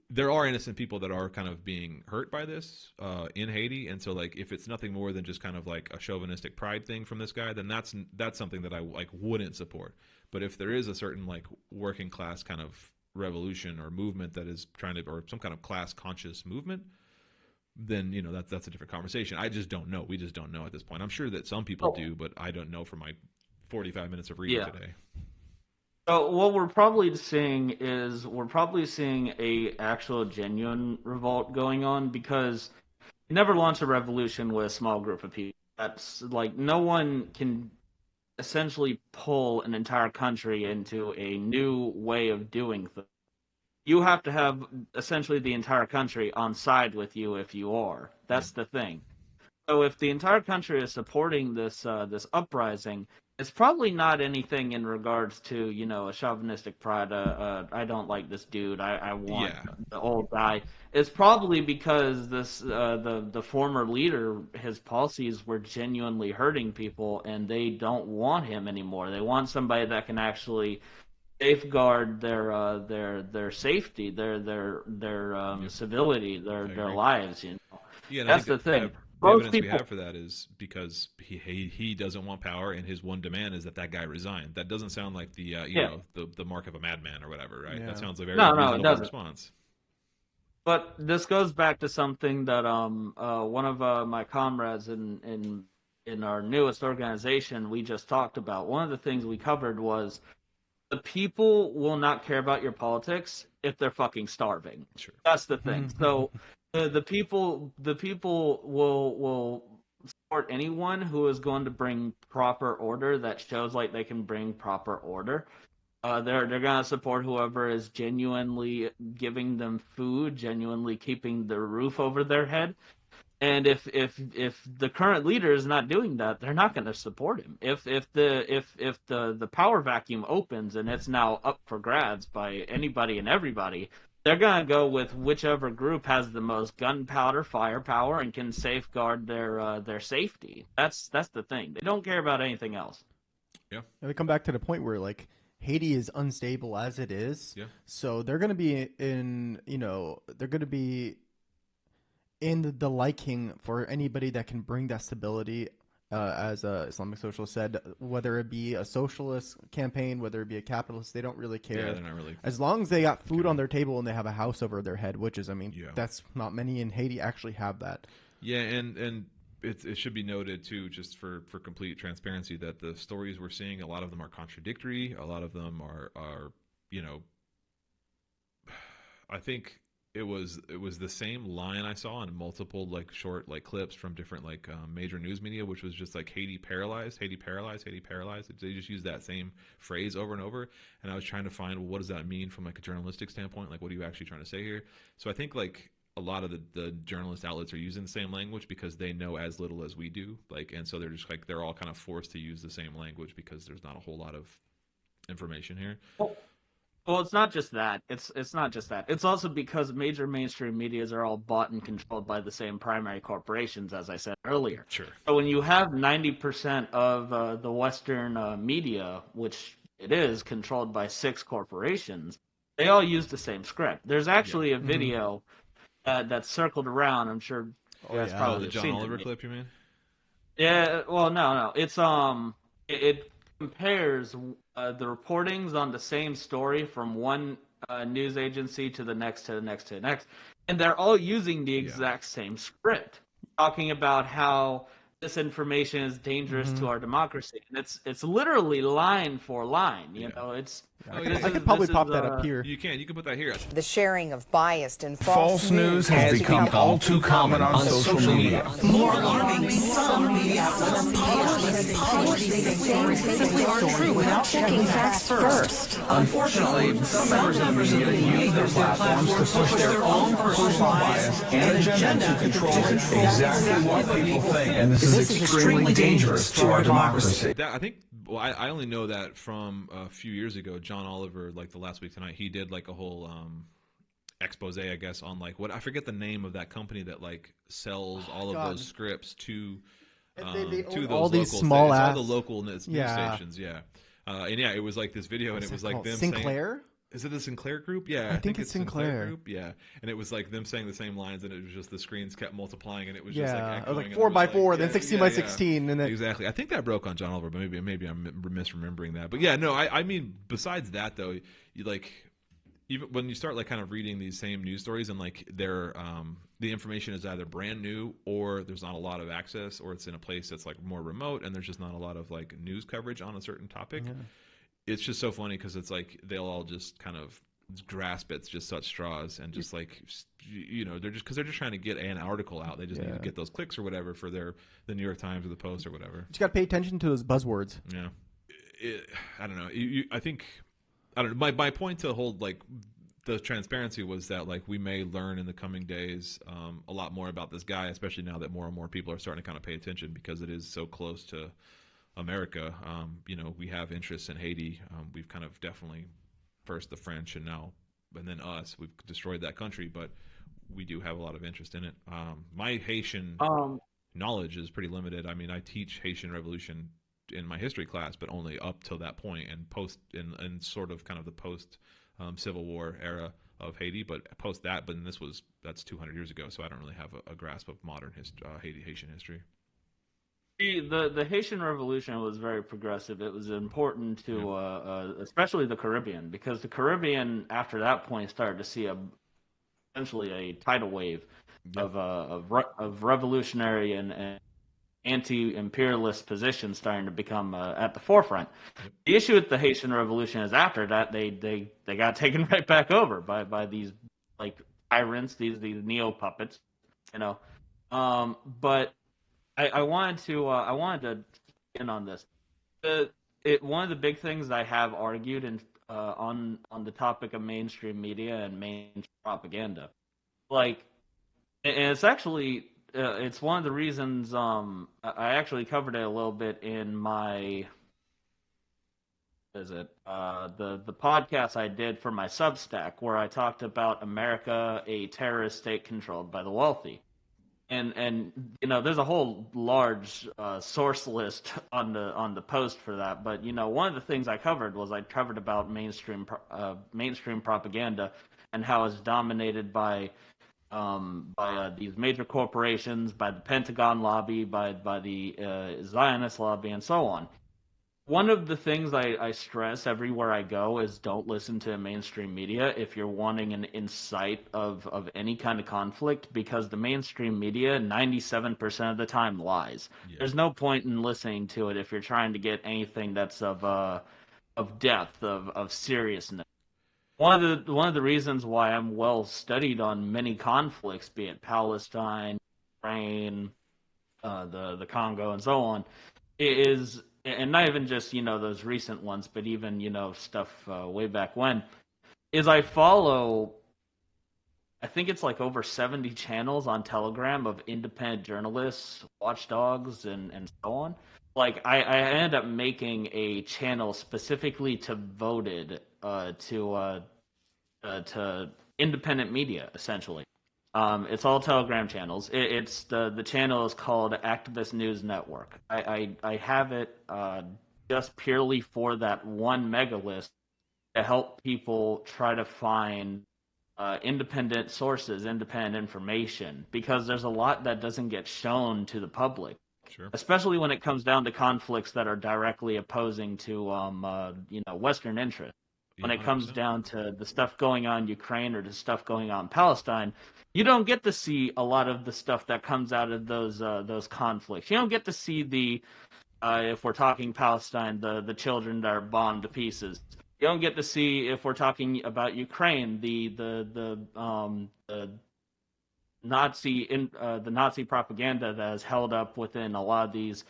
there are innocent people that are kind of being hurt by this in Haiti, and so like if it's nothing more than just kind of like a chauvinistic pride thing from this guy, then that's something that I like wouldn't support. But if there is a certain like working class kind of revolution or movement that is trying to, or some kind of class conscious movement, then that's a different conversation. I just don't know. We just don't know at this point. I'm sure that some people do, but I don't know from my 45 minutes of reading today. So what we're probably seeing is a actual genuine revolt going on, because you never launch a revolution with a small group of people. That's like, no one can essentially pull an entire country into a new way of doing things. You have to have essentially the entire country on side with you if you are. That's the thing. So if the entire country is supporting this uprising, it's probably not anything in regards to a chauvinistic pride. I don't like this dude. I want the old guy. It's probably because the former leader, his policies were genuinely hurting people, and they don't want him anymore. They want somebody that can actually safeguard their safety, their civility, their lives. Yeah, that's the thing. The evidence we have for that is because he doesn't want power, and his one demand is that guy resign. That doesn't sound like the the mark of a madman or whatever, right? Yeah. That sounds like a very reasonable response. But this goes back to something that one of my comrades in our newest organization we just talked about. One of the things we covered was the people will not care about your politics if they're fucking starving. Sure. That's the thing. So the people will support anyone who is going to bring proper order, that shows like they can bring proper order. They're gonna support whoever is genuinely giving them food, genuinely keeping the roof over their head. And if the current leader is not doing that, they're not going to support him. If the power vacuum opens and it's now up for grabs by anybody and everybody, they're going to go with whichever group has the most gunpowder, firepower, and can safeguard their safety. That's the thing. They don't care about anything else. Yeah. And we come back to the point where like Haiti is unstable as it is. Yeah. So they're going to be in the liking for anybody that can bring that stability, as a Islamic socialist said, whether it be a socialist campaign, whether it be a capitalist, they don't really care. Yeah, they're not really. As long as they got food on their table and they have a house over their head, which is, that's not many in Haiti actually have that. Yeah, and it should be noted too, just for complete transparency, that the stories we're seeing, a lot of them are contradictory. A lot of them are I think it was the same line I saw in multiple like short like clips from different like major news media, which was just like Haiti paralyzed, Haiti paralyzed, Haiti paralyzed. They just used that same phrase over and over, and I was trying to find, well, what does that mean from like a journalistic standpoint? Like, what are you actually trying to say here? So I think like a lot of the journalist outlets are using the same language because they know as little as we do. Like, and so they're just like, they're all kind of forced to use the same language because there's not a whole lot of information here. Well, it's not just that. It's not just that. It's also because major mainstream medias are all bought and controlled by the same primary corporations, as I said earlier. Sure. So when you have 90% of the Western media, which it is, controlled by 6 corporations, they all use the same script. There's actually a video that's circled around. I'm sure you guys probably the have John seen Oliver it. clip, you mean? Yeah. Well, no. It's it compares the reportings on the same story from one news agency to the next, to the next, to the next, and they're all using the exact same script, talking about how this information is dangerous to our democracy, and it's literally line for line. You know, it's. I could probably pop that up here. You can put that here. The sharing of biased and False news has become all too common on social media. More alarming, some media outlets simply aren't true without checking facts first. Unfortunately, some members of the media use their platforms to push their own personal bias and agenda to control exactly what people think, and this is extremely dangerous to our democracy. I think. Well, I only know that from a few years ago. John Oliver, like the Last Week Tonight, he did like a whole expose, I guess, on like what I forget the name of that company that like sells all of those scripts to They to own those all these local small things, ass, all the local news stations. Yeah, and yeah, it was like this video, and it was like them Sinclair. saying, is it the Sinclair Group? Yeah, I think it's Sinclair Group. Yeah, and it was like them saying the same lines, and it was just the screens kept multiplying, and it was just like echoing, it was like and 4 by was 4, like, then 16 by 16, and then exactly. I think that broke on John Oliver, but maybe I'm misremembering that. But yeah, no, I mean, besides that though, you like even when you start like kind of reading these same news stories, and like they're the information is either brand new, or there's not a lot of access, or it's in a place that's like more remote, and there's just not a lot of like news coverage on a certain topic. It's just so funny because it's like they'll all just kind of grasp at just such straws, and just like, you know, they're just trying to get an article out. They just need to get those clicks or whatever for the New York Times or the Post or whatever. You got to pay attention to those buzzwords. Yeah, I don't know. I think I don't know. My point to hold like the transparency was that like we may learn in the coming days a lot more about this guy, especially now that more and more people are starting to kind of pay attention because it is so close to America. You know, we have interests in Haiti. We've kind of definitely first the French and then us. We've destroyed that country, but we do have a lot of interest in it. My Haitian knowledge is pretty limited. I mean, I teach Haitian Revolution in my history class, but only up till that point, and post in sort of kind of the post Civil War era of Haiti, but post that. But that's 200 years ago, so I don't really have a grasp of modern Haitian history. The Haitian Revolution was very progressive. It was important to, especially the Caribbean, because the Caribbean after that point started to see essentially a tidal wave of revolutionary and anti-imperialist positions starting to become at the forefront. The issue with the Haitian Revolution is after that they got taken right back over by these like tyrants, these neo puppets, you know. But I wanted to in on this. One of the big things I have argued on the topic of mainstream media and mainstream propaganda, like, and it's actually it's one of the reasons I actually covered it a little bit in my the podcast I did for my Substack, where I talked about America, a terrorist state controlled by the wealthy. And you know, there's a whole large source list on the post for that. But you know, one of the things I covered about mainstream propaganda and how it's dominated by these major corporations, by the Pentagon lobby, by the Zionist lobby, and so on. One of the things I stress everywhere I go is don't listen to mainstream media if you're wanting an insight of any kind of conflict, because the mainstream media 97% of the time lies. Yeah. There's no point in listening to it if you're trying to get anything that's of depth, of seriousness. One of the reasons why I'm well studied on many conflicts, be it Palestine, Ukraine, the Congo, and so on, is, and not even just, you know, those recent ones, but even, you know, stuff way back when, is I follow I think it's like over 70 channels on Telegram of independent journalists, watchdogs, and so on. Like I ended up making a channel specifically to voted to independent media, essentially. It's all Telegram channels. It's the channel is called Activist News Network. I have it just purely for that one mega list to help people try to find independent sources, independent information, because there's a lot that doesn't get shown to the public, Sure. especially when it comes down to conflicts that are directly opposing to Western interests. Yeah, When it comes 100%. down to the stuff going on in Ukraine or the stuff going on in Palestine, you don't get to see a lot of the stuff that comes out of those conflicts. You don't get to see if we're talking Palestine, the children that are bombed to pieces. You don't get to see, if we're talking about Ukraine, the the Nazi propaganda that is held up within a lot of these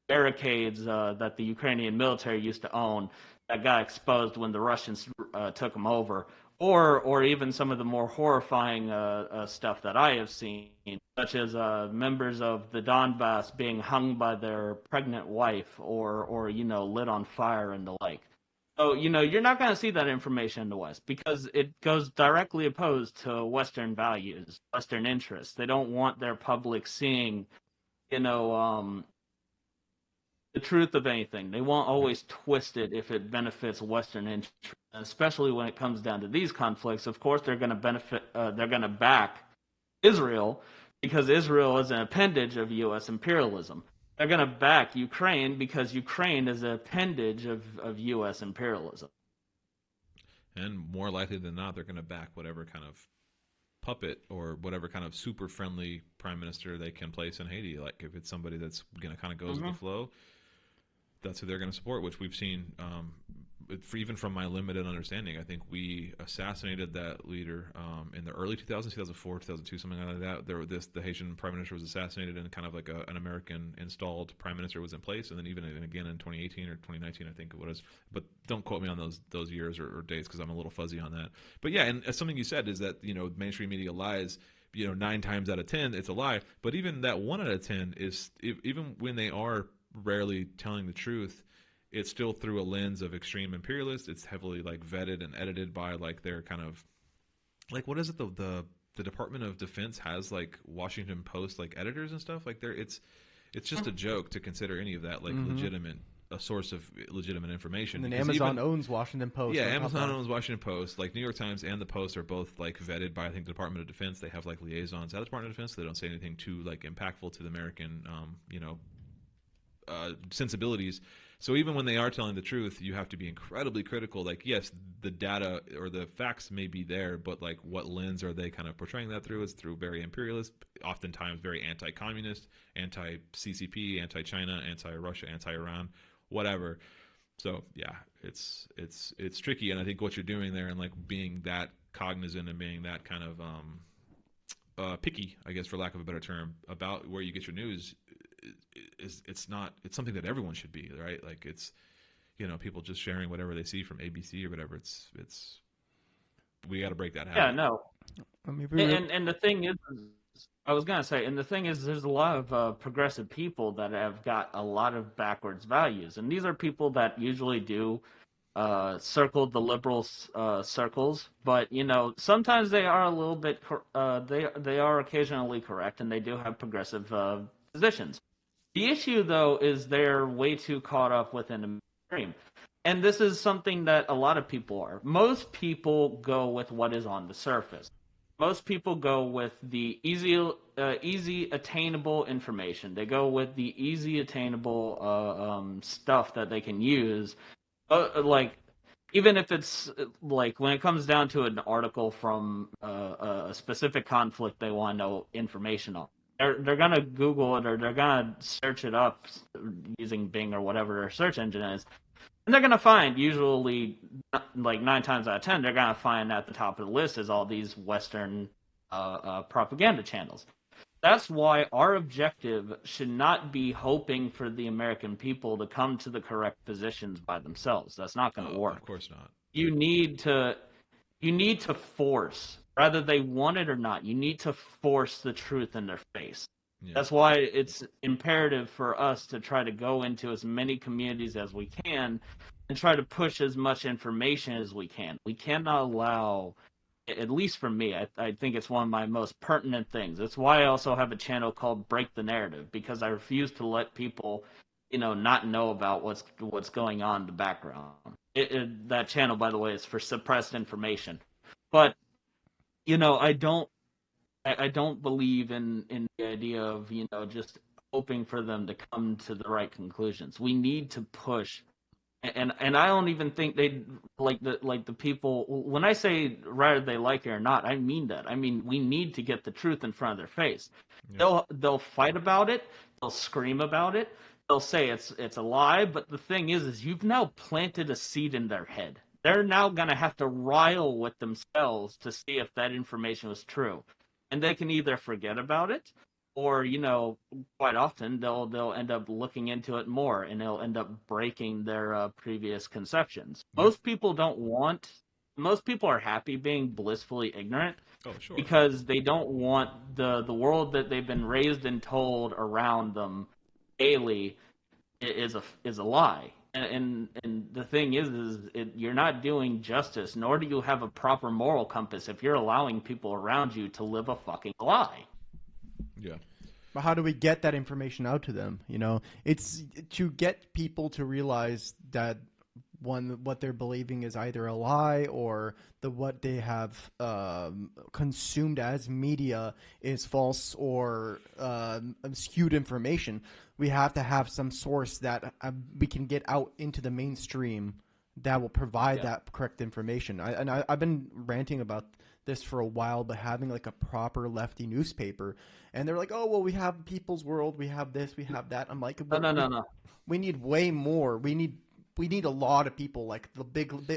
barricades that the Ukrainian military used to own that got exposed when the Russians took them over, or even some of the more horrifying stuff that I have seen, such as members of the Donbass being hung by their pregnant wife, or lit on fire and the like. So, you're not going to see that information in the West because it goes directly opposed to Western values, Western interests. They don't want their public seeing, you know, the truth of anything. They won't always twist it if it benefits Western interests, especially when it comes down to these conflicts. Of course, they're going to they're going to back Israel because Israel is an appendage of U.S. imperialism. They're going to back Ukraine because Ukraine is an appendage of U.S. imperialism. And more likely than not, they're going to back whatever kind of puppet or whatever kind of super friendly prime minister they can place in Haiti. Like if it's somebody that's going to kind of goes with the flow, that's who they're going to support, which we've seen even from my limited understanding. I think we assassinated that leader in the early 2000s, 2004, 2002, something like that. The Haitian prime minister was assassinated, and kind of like an American installed prime minister was in place, and then even again in 2018 or 2019, I think it was. But don't quote me on those years or dates because I'm a little fuzzy on that. But yeah, and something you said is that mainstream media lies. 9 times out of 10, it's a lie. But even that 1 out of 10 is even when they are rarely telling the truth, it's still through a lens of extreme imperialists. It's heavily like vetted and edited by like their kind of like, what is it, the Department of Defense has like Washington Post like editors and stuff like it's just a joke to consider any of that like a source of legitimate information. And then Amazon owns Washington Post. Yeah, Amazon owns Washington Post. Like New York Times and the Post are both like vetted by I think the Department of Defense. They have like liaisons at the Department of Defense. So they don't say anything too like impactful to the American sensibilities. So even when they are telling the truth, you have to be incredibly critical. Like, yes, the data or the facts may be there, but like what lens are they kind of portraying that through? Is through very imperialist, oftentimes very anti-communist, anti-CCP, anti-China, anti-Russia, anti-Iran, whatever. So yeah, it's tricky. And I think what you're doing there and like being that cognizant and being that kind of picky, I guess for lack of a better term, about where you get your news, it's something that everyone should be, right? Like it's people just sharing whatever they see from ABC or whatever. It's we got to break that habit. Yeah, no. And the thing is, I was gonna say, and the thing is, there's a lot of progressive people that have got a lot of backwards values, and these are people that usually do circle the liberal circles, but sometimes they are a little bit they are occasionally correct, and they do have progressive positions. The issue, though, is they're way too caught up within the mainstream. And this is something that a lot of people are. Most people go with what is on the surface. Most people go with the easy attainable information. They go with the easy attainable stuff that they can use. Like, even if it's like when it comes down to an article from a specific conflict they want to know information on. They're gonna Google it or they're gonna search it up using Bing or whatever their search engine is, and they're gonna find usually like 9 times out of 10 they're gonna find at the top of the list is all these Western propaganda channels. That's why our objective should not be hoping for the American people to come to the correct positions by themselves. That's not going to work. Of course not. You need to force Whether they want it or not, you need to force the truth in their face. Yeah. That's why it's imperative for us to try to go into as many communities as we can and try to push as much information as we can. We cannot allow, at least for me, I think it's one of my most pertinent things. That's why I also have a channel called Break the Narrative, because I refuse to let people, not know about what's going on in the background. That channel, by the way, is for suppressed information. But, I don't believe in the idea of, just hoping for them to come to the right conclusions. We need to push, and I don't even think they like the people. When I say whether they like it or not, I mean that. I mean, we need to get the truth in front of their face. Yeah. They'll fight about it. They'll scream about it. They'll say it's a lie. But the thing is you've now planted a seed in their head. They're now gonna have to rile with themselves to see if that information was true. And they can either forget about it, or quite often they'll end up looking into it more, and they'll end up breaking their previous conceptions. Most people are happy being blissfully ignorant. Oh, sure. Because they don't want the world that they've been raised and told around them daily is a lie. And the thing is you're not doing justice, nor do you have a proper moral compass if you're allowing people around you to live a fucking lie. Yeah. But how do we get that information out to them? It's to get people to realize that what they're believing is either a lie, or what they have consumed as media is false or skewed information. We have to have some source that we can get out into the mainstream that will provide that correct information. I've been ranting about this for a while, but having like a proper lefty newspaper, and they're like, oh, well, we have People's World, we have this, we have that. I'm like, no. We need way more. We need a lot of people, like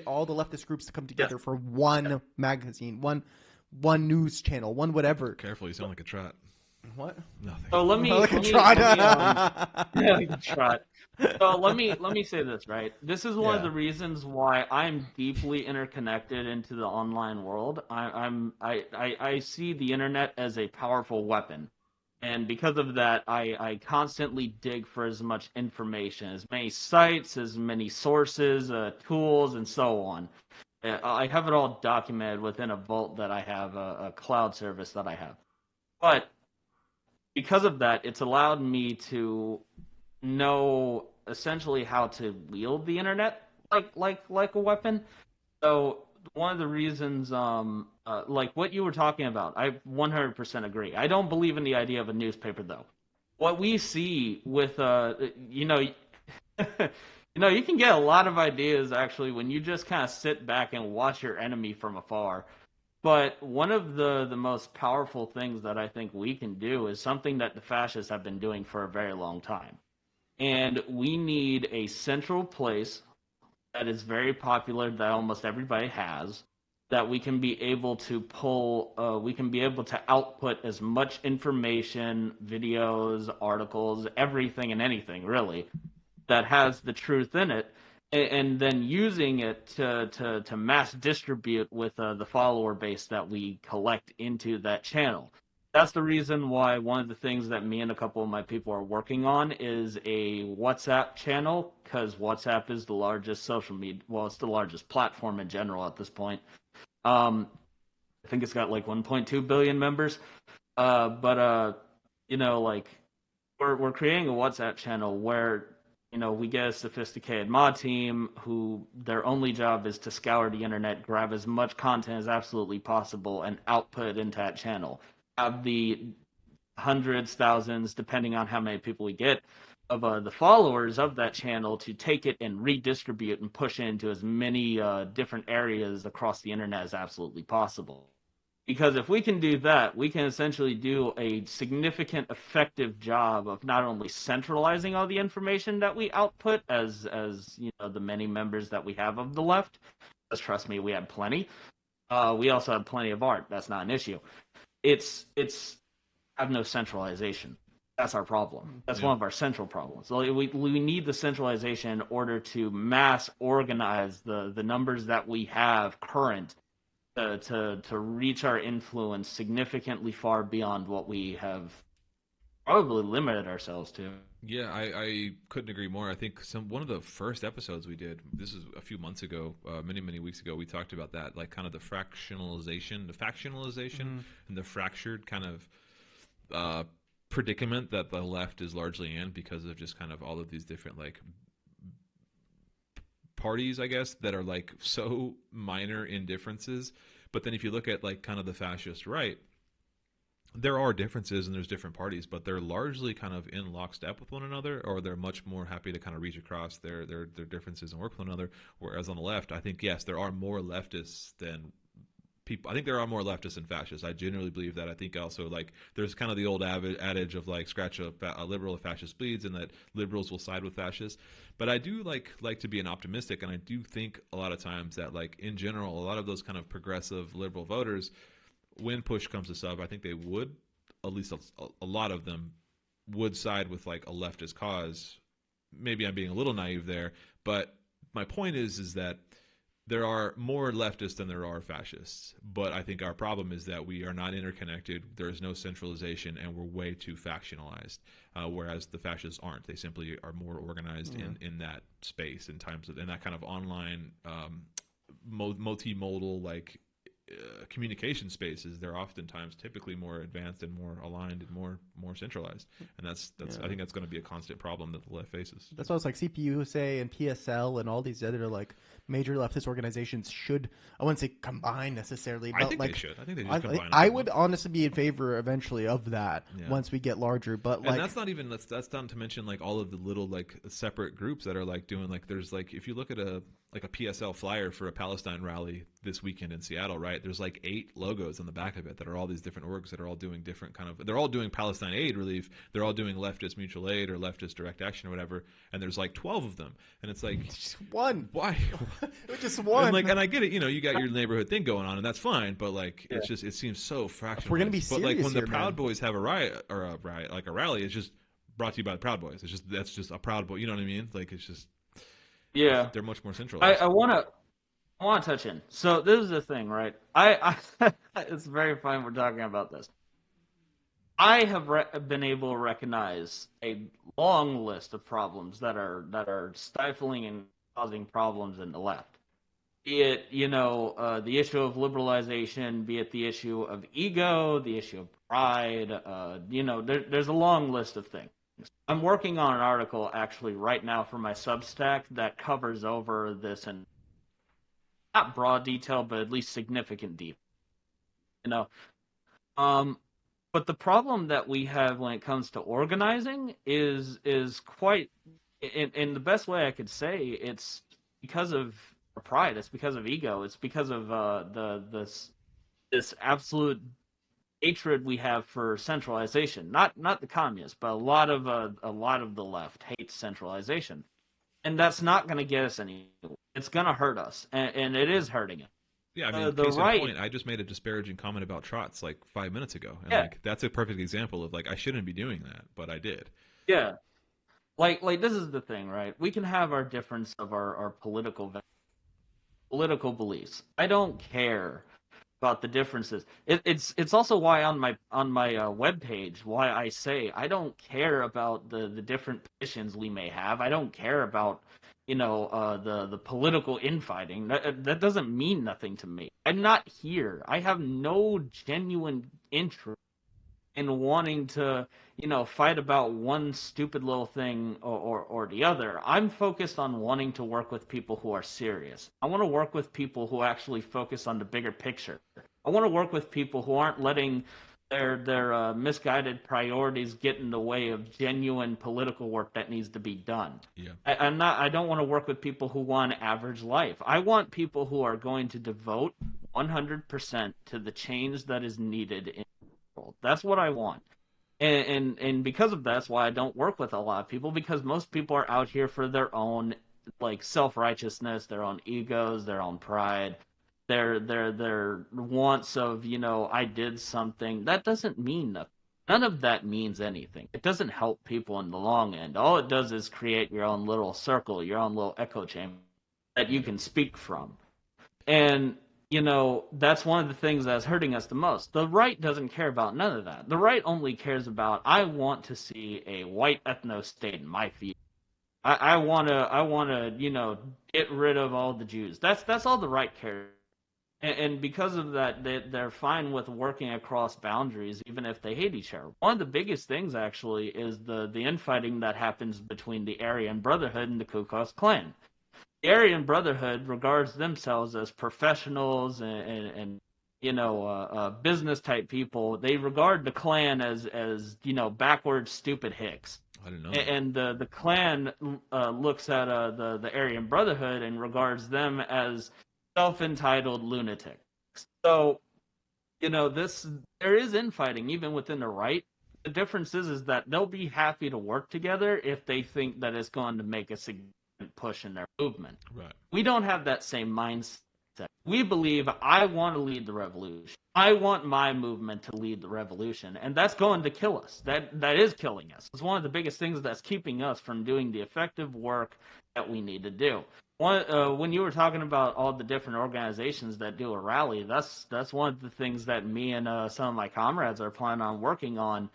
all the leftist groups to come together for one magazine, one news channel, one whatever. Careful, you sound like a trot. What? Nothing. So let me like a trot. like a trot. So let me say this, right? This is one of the reasons why I'm deeply interconnected into the online world. I see the internet as a powerful weapon. And because of that, I constantly dig for as much information, as many sites, as many sources, tools, and so on. I have it all documented within a vault that I have, a cloud service that I have. But because of that, it's allowed me to know essentially how to wield the internet like a weapon. So one of the reasons, like what you were talking about, I 100% agree. I don't believe in the idea of a newspaper, though. What we see with, you can get a lot of ideas actually when you just kind of sit back and watch your enemy from afar. But one of the most powerful things that I think we can do is something that the fascists have been doing for a very long time. And we need a central place that is very popular, that almost everybody has, that we can be able to we can be able to output as much information, videos, articles, everything and anything, really, that has the truth in it, and then using it to mass distribute with the follower base that we collect into that channel. That's the reason why one of the things that me and a couple of my people are working on is a WhatsApp channel, because WhatsApp is the largest social media, well, it's the largest platform in general at this point. I think it's got like 1.2 billion members. We're creating a WhatsApp channel where, we get a sophisticated mod team who their only job is to scour the internet, grab as much content as absolutely possible, and output into that channel. Have the hundreds, thousands, depending on how many people we get, of the followers of that channel to take it and redistribute and push it into as many different areas across the internet as absolutely possible. Because if we can do that, we can essentially do a significant, effective job of not only centralizing all the information that we output as the many members that we have of the left, because trust me, we have plenty. We also have plenty of art. That's not an issue. It's have no centralization. That's our problem. That's one of our central problems. So we need the centralization in order to mass organize the numbers that we have current to reach our influence significantly far beyond what we have probably limited ourselves to. Yeah, I couldn't agree more. I think one of the first episodes we did, this is a few months ago, many weeks ago, we talked about that, like kind of the factionalization, and the fractured kind of predicament that the left is largely in because of just kind of all of these different like parties, I guess, that are like so minor in differences. But then if you look at like kind of the fascist right, there are differences and there's different parties, but they're largely kind of in lockstep with one another, or they're much more happy to kind of reach across their differences and work with one another. Whereas on the left, I think, yes, there are more leftists than people. I think there are more leftists than fascists. I genuinely believe that. I think also like there's kind of the old adage of like scratch a liberal if fascist bleeds, and that liberals will side with fascists. But I do like to be an optimistic, and I do think a lot of times that like in general, a lot of those kind of progressive liberal voters, when push comes to shove, I think they would, at least a lot of them, would side with like a leftist cause. Maybe I'm being a little naive there, but my point is that there are more leftists than there are fascists. But I think our problem is that we are not interconnected. There is no centralization, and we're way too factionalized. Whereas the fascists aren't. They simply are more organized in that space in times of, in that kind of online multimodal like communication spaces. They're oftentimes typically more advanced and more aligned and more centralized, and that's I think that's going to be a constant problem that the left faces. That's why it's like CPUSA and PSL and all these other like major leftist organizations should, I wouldn't say combine necessarily, but I think like they should. I think they just combine. I would honestly be in favor eventually of that once we get larger. But like, and that's not even that's not to mention like all of the little like separate groups that are like doing like there's like if you look at a PSL flyer for a Palestine rally this weekend in Seattle, right? There's like 8 logos on the back of it that are all these different orgs that are all doing different kind of. They're all doing Palestine aid relief. They're all doing leftist mutual aid or leftist direct action or whatever. And there's like 12 of them, and it's like just one. Why? Just one. And I get it. You know, you got your neighborhood thing going on, and that's fine. But like, it's just it seems so fractional. If we're gonna be serious, but like when here, the Proud man. Boys have a riot or a rally, it's just brought to you by the Proud Boys. It's just that's just a Proud Boy. You know what I mean? Like it's just they're much more centralized. I want to touch in. So this is the thing, right? I it's very fun we're talking about this. I have been able to recognize a long list of problems that are stifling and causing problems in the left. Be it, the issue of liberalization, be it the issue of ego, the issue of pride, there's a long list of things. I'm working on an article actually right now for my Substack that covers over this in not broad detail, but at least significant detail. But the problem that we have when it comes to organizing is quite, in the best way I could say, it's because of pride, it's because of ego, it's because of this absolute hatred we have for centralization. Not the communists, but a lot of the left hates centralization, and that's not going to get us anywhere. It's going to hurt us, and it is hurting us. Yeah, I mean, case in point, I just made a disparaging comment about trots like 5 minutes ago, and like that's a perfect example of like I shouldn't be doing that, but I did. Yeah, like this is the thing, right? We can have our difference of our political beliefs. I don't care about the differences. It's also why on my webpage, why I say I don't care about the different positions we may have. I don't care about the political infighting. That doesn't mean nothing to me. I'm not here. I have no genuine interest in wanting to fight about one stupid little thing or the other. I'm focused on wanting to work with people who are serious. I want to work with people who actually focus on the bigger picture. I want to work with people who aren't letting their misguided priorities get in the way of genuine political work that needs to be done. Yeah. I don't want to work with people who want average life. I want people who are going to devote 100% to the change that is needed in the world. That's what I want. And because of that's why I don't work with a lot of people, because most people are out here for their own like self-righteousness, their own egos, their own pride, their wants of, I did something. That doesn't mean nothing. None of that means anything. It doesn't help people in the long end. All it does is create your own little circle, your own little echo chamber that you can speak from. And that's one of the things that's hurting us the most. The right doesn't care about none of that. The right only cares about, I want to see a white ethno state in my future. I wanna, get rid of all the Jews. That's all the right cares. And because of that, they're fine with working across boundaries, even if they hate each other. One of the biggest things, actually, is the infighting that happens between the Aryan Brotherhood and the Ku Klux Klan. The Aryan Brotherhood regards themselves as professionals and business type people. They regard the Klan as backward, stupid hicks. I didn't know that. And the Klan looks at the Aryan Brotherhood and regards them as self-entitled lunatics. So, there is infighting even within the right. The difference is that they'll be happy to work together if they think that it's going to make a significant push in their movement. Right. We don't have that same mindset. We believe, I want to lead the revolution. I want my movement to lead the revolution, and that's going to kill us. That is killing us. It's one of the biggest things that's keeping us from doing the effective work that we need to do. When you were talking about all the different organizations that do a rally, that's one of the things that me and some of my comrades are planning on working on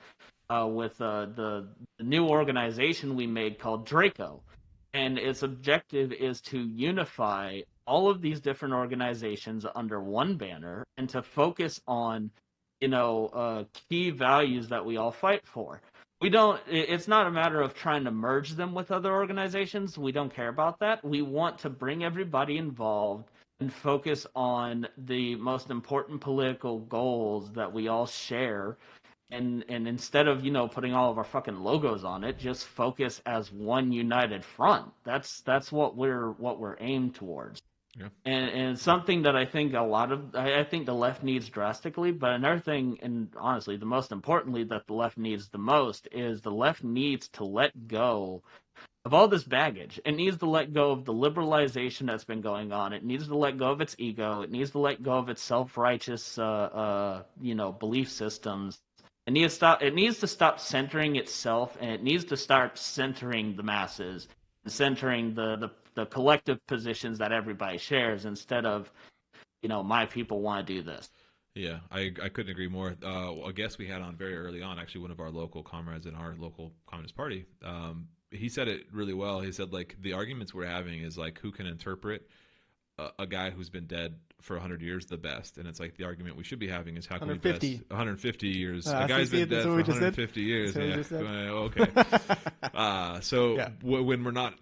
with the new organization we made called Draco. And its objective is to unify all of these different organizations under one banner and to focus on, key values that we all fight for. It's not a matter of trying to merge them with other organizations. We don't care about that. We want to bring everybody involved and focus on the most important political goals that we all share. And instead of putting all of our fucking logos on it, just focus as one united front. That's what we're aimed towards. Yeah. And something that I think I think the left needs drastically, but another thing, and honestly, the most importantly that the left needs the most, is the left needs to let go of all this baggage. It needs to let go of the liberalization that's been going on. It needs to let go of its ego. It needs to let go of its self-righteous, belief systems. It needs to stop centering itself, and it needs to start centering the masses and centering the collective positions that everybody shares instead of, my people want to do this. Yeah, I couldn't agree more. A guest we had on very early on, actually one of our local comrades in our local Communist Party, he said it really well. He said, like, the arguments we're having is, like, who can interpret a guy who's been dead for 100 years the best, and it's like the argument we should be having is how can 150. We best 150 years. A guy's been dead for 150 years. Yeah. Okay. When we're not,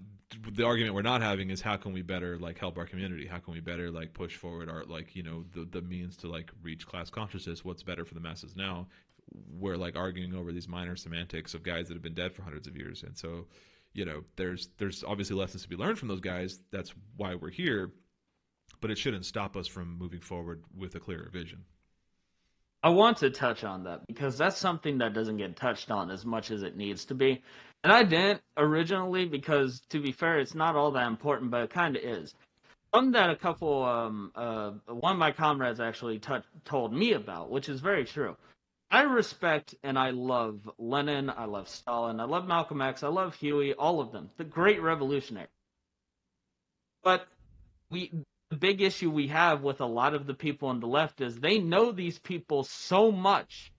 the argument we're not having is how can we better help our community? How can we better push forward our the means to reach class consciousness? What's better for the masses now? We're arguing over these minor semantics of guys that have been dead for hundreds of years, and so there's obviously lessons to be learned from those guys. That's why we're here. But it shouldn't stop us from moving forward with a clearer vision. I want to touch on that because that's something that doesn't get touched on as much as it needs to be. And I didn't originally because, to be fair, it's not all that important, but it kind of is. Something that a couple, one of my comrades actually told me about, which is very true. I respect and I love Lenin, I love Stalin, I love Malcolm X, I love Huey, all of them, the great revolutionaries. But the big issue we have with a lot of the people on the left is they know these people so much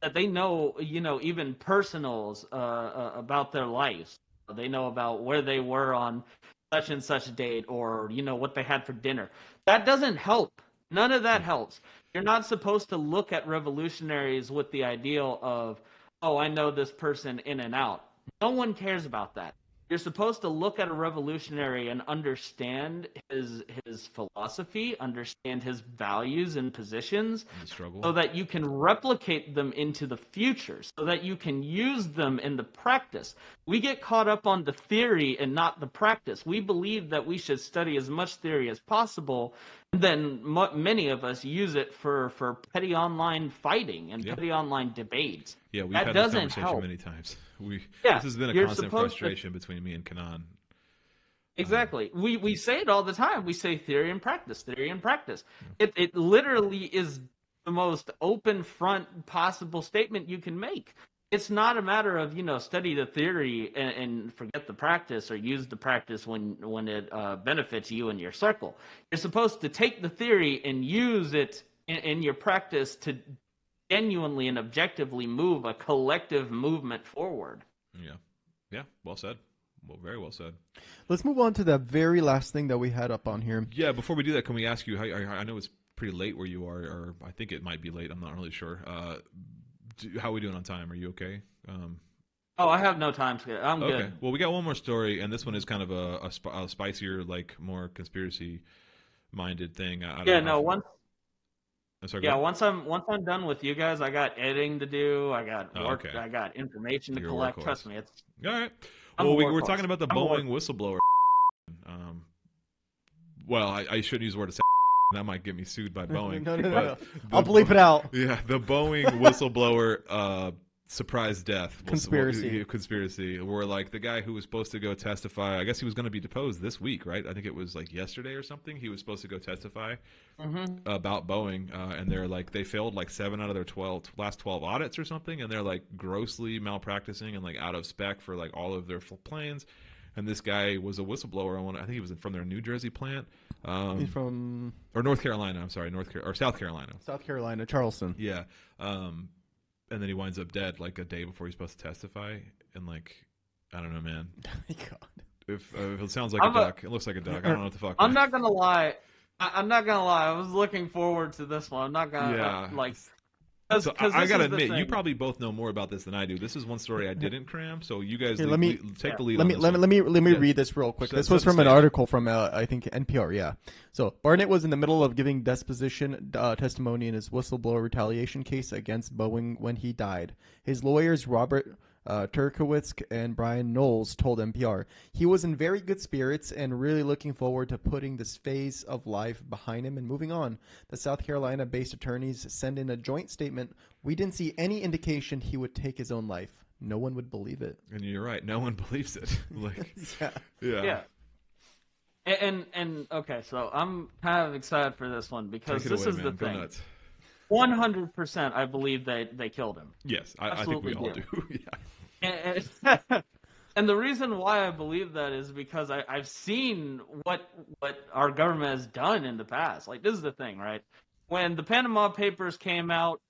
that they know, even personals about their lives. They know about where they were on such and such date or, what they had for dinner. That doesn't help. None of that helps. You're not supposed to look at revolutionaries with the ideal of, oh, I know this person in and out. No one cares about that. You're supposed to look at a revolutionary and understand his philosophy, understand his values and positions, so that you can replicate them into the future, so that you can use them in the practice. We get caught up on the theory and not the practice. We believe that we should study as much theory as possible, and then many of us use it for petty online fighting and petty online debates. Yeah, we've had this conversation many times. This has been a constant frustration between me and Kanan. Exactly. We say it all the time. We say theory and practice, theory and practice. It literally is the most open front possible statement you can make. it's not a matter of study the theory and forget the practice, or use the practice when it benefits you and your circle. You're supposed to take the theory and use it in your practice to genuinely and objectively move a collective movement forward. Yeah, well said. Well, very well said. Let's move on to the very last thing that we had up on here. Yeah, before we do that, can we ask you, I know it's pretty late where you are, or I think it might be late, I'm not really sure. How are we doing on time? Are you okay? Oh, I have no time to. I'm okay. good. Well, we got one more story, and this one is kind of a spicier, like more conspiracy-minded thing. Once. Sorry, Yeah, once I'm done with you guys, I got editing to do. I got work. okay. I got information to You're a collect. workhorse. Trust me, it's. all right. I'm a Well, we're workhorse. talking about the I'm a Boeing whistleblower. Well, I shouldn't use the word assassination. That might get me sued by Boeing. No. I'll bleep it out. Yeah, the Boeing whistleblower surprise death conspiracy, where like the guy who was supposed to go testify, I guess he was going to be deposed this week, right? I think it was like yesterday or something. He was supposed to go testify about Boeing, and they're like, they failed like 7 out of their last 12 audits or something, and they're like grossly malpracticing and like out of spec for like all of their planes. And this guy was a whistleblower. I think he was from their New Jersey plant. He's from North Carolina. I'm sorry, South Carolina. South Carolina, Charleston. Yeah. And then he winds up dead like a day before he's supposed to testify. And like, I don't know, man. God. If it sounds like a duck, it looks like a duck. I don't know what the fuck. I'm not gonna lie. I'm not gonna lie. I was looking forward to this one. I'm not gonna like. So I gotta admit, you probably both know more about this than I do. This is one story I didn't cram, so you guys take the lead. Let me read this real quick. This was from an article from I think NPR. Yeah. So Barnett was in the middle of giving deposition testimony in his whistleblower retaliation case against Boeing when he died. His lawyers Robert Turkowitz and Brian Knowles told NPR he was in very good spirits and really looking forward to putting this phase of life behind him and moving on. The South Carolina-based attorneys send in a joint statement. We didn't see any indication he would take his own life. No one would believe it. And you're right. No one believes it. Like, yeah. And okay, so I'm kind of excited for this one because this is the thing. Go nuts. 100%, I believe they killed him. Yes, I think we all do. Yeah. And the reason why I believe that is because I've seen what our government has done in the past. Like, this is the thing, right? When the Panama Papers came out,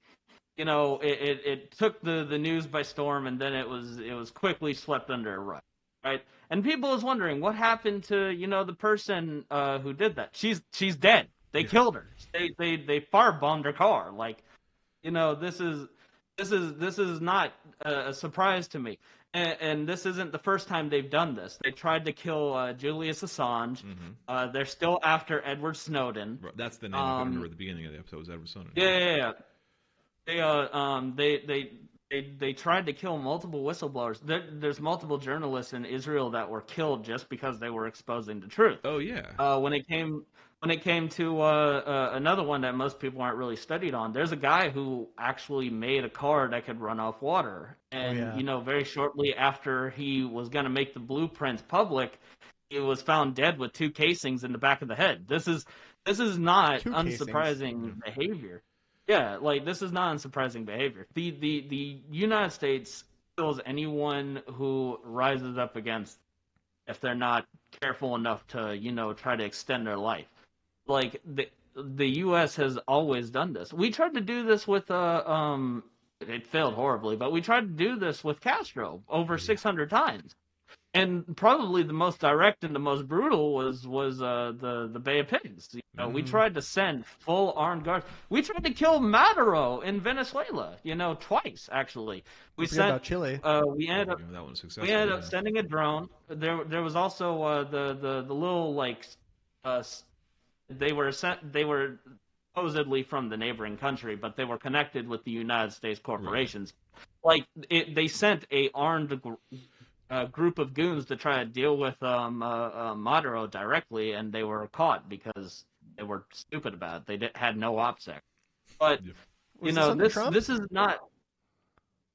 it took the news by storm, and then it was quickly swept under a rug, right? And people was wondering what happened to the person who did that. She's dead. They killed her. They firebombed her car. Like, this is not a surprise to me. And this isn't the first time they've done this. They tried to kill Julius Assange. Mm-hmm. They're still after Edward Snowden. That's the name I remember at the beginning of the episode. Was Edward Snowden? Yeah. They tried to kill multiple whistleblowers. There's multiple journalists in Israel that were killed just because they were exposing the truth. Oh yeah. When it came to another one that most people aren't really studied on, there's a guy who actually made a car that could run off water. And, very shortly after he was going to make the blueprints public, he was found dead with 2 casings in the back of the head. This is not unsurprising behavior. Yeah, like, this is not unsurprising behavior. The United States kills anyone who rises up against if they're not careful enough to, try to extend their life. Like, the U.S. has always done this. We tried to do this with it failed horribly, but we tried to do this with Castro over 600 times. And probably the most direct and the most brutal was the Bay of Pigs. We tried to send full armed guards. We tried to kill Maduro in Venezuela. Twice actually. We sent about Chile. We ended up that one was successful. We ended up sending a drone. There was also the little like they were supposedly from the neighboring country, but they were connected with the United States corporations. Right. Like they sent a armed group of goons to try to deal with Maduro directly, and they were caught because they were stupid about it. They had no OPSEC. But this is not.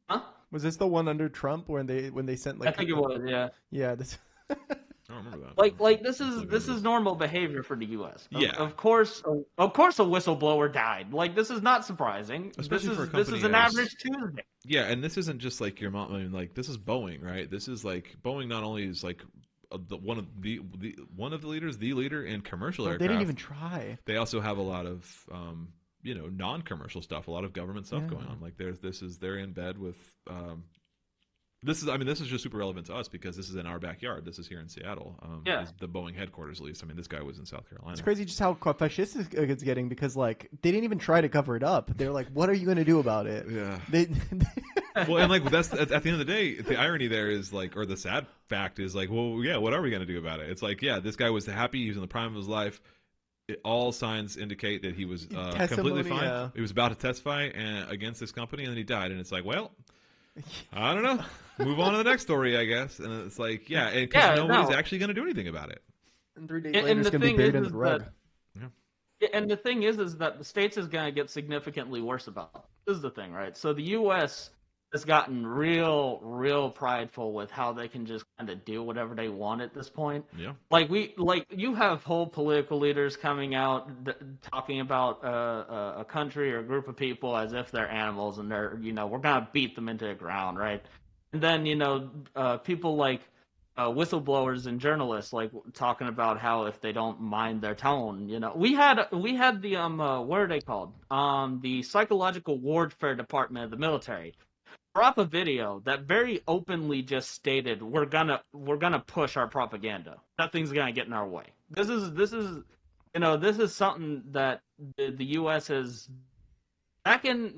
Huh? Was this the one under Trump when they sent like? I think it was. Yeah. Yeah. This. I don't remember that. Like this Let's is look this into is normal behavior for the U.S. Yeah. Of course a whistleblower died. Like this is not surprising. Especially for a This is company an as average Tuesday. yeah, and this isn't just like your mom. I mean, like this is Boeing, right? This is like Boeing. Not only is like one of the leaders, the leader in commercial aircraft. They didn't even try. They also have a lot of non-commercial stuff, a lot of government stuff going on. Like they're in bed with. This is just super relevant to us because this is in our backyard. This is here in Seattle. Is the Boeing headquarters, at least. I mean, this guy was in South Carolina. It's crazy just how fascistic it's getting because, like, they didn't even try to cover it up. They're like, what are you going to do about it? Yeah. They Well, and, like, that's at the end of the day, the irony there is, like, or the sad fact is, like, well, yeah, what are we going to do about it? It's like, yeah, this guy was happy. He was in the prime of his life. All signs indicate that he was completely fine. Yeah. He was about to testify against this company, and then he died. And it's like, well, I don't know. Move on to the next story, I guess. And it's like, yeah, and because nobody's actually going to do anything about it. And 3 days later, it's going to be buried in the rug. And the thing is that the states is going to get significantly worse about it. This is the thing, right? So the U.S. has gotten real prideful with how they can just kind of do whatever they want at this point. Yeah. Like you have whole political leaders coming out talking about a country or a group of people as if they're animals and they're we're gonna beat them into the ground, right? And then people like whistleblowers and journalists like talking about how if they don't mind their tone, we had the what are they called? The psychological warfare department of the military drop a video that very openly just stated we're gonna push our propaganda. Nothing's gonna get in our way. This is something that the U.S. has back in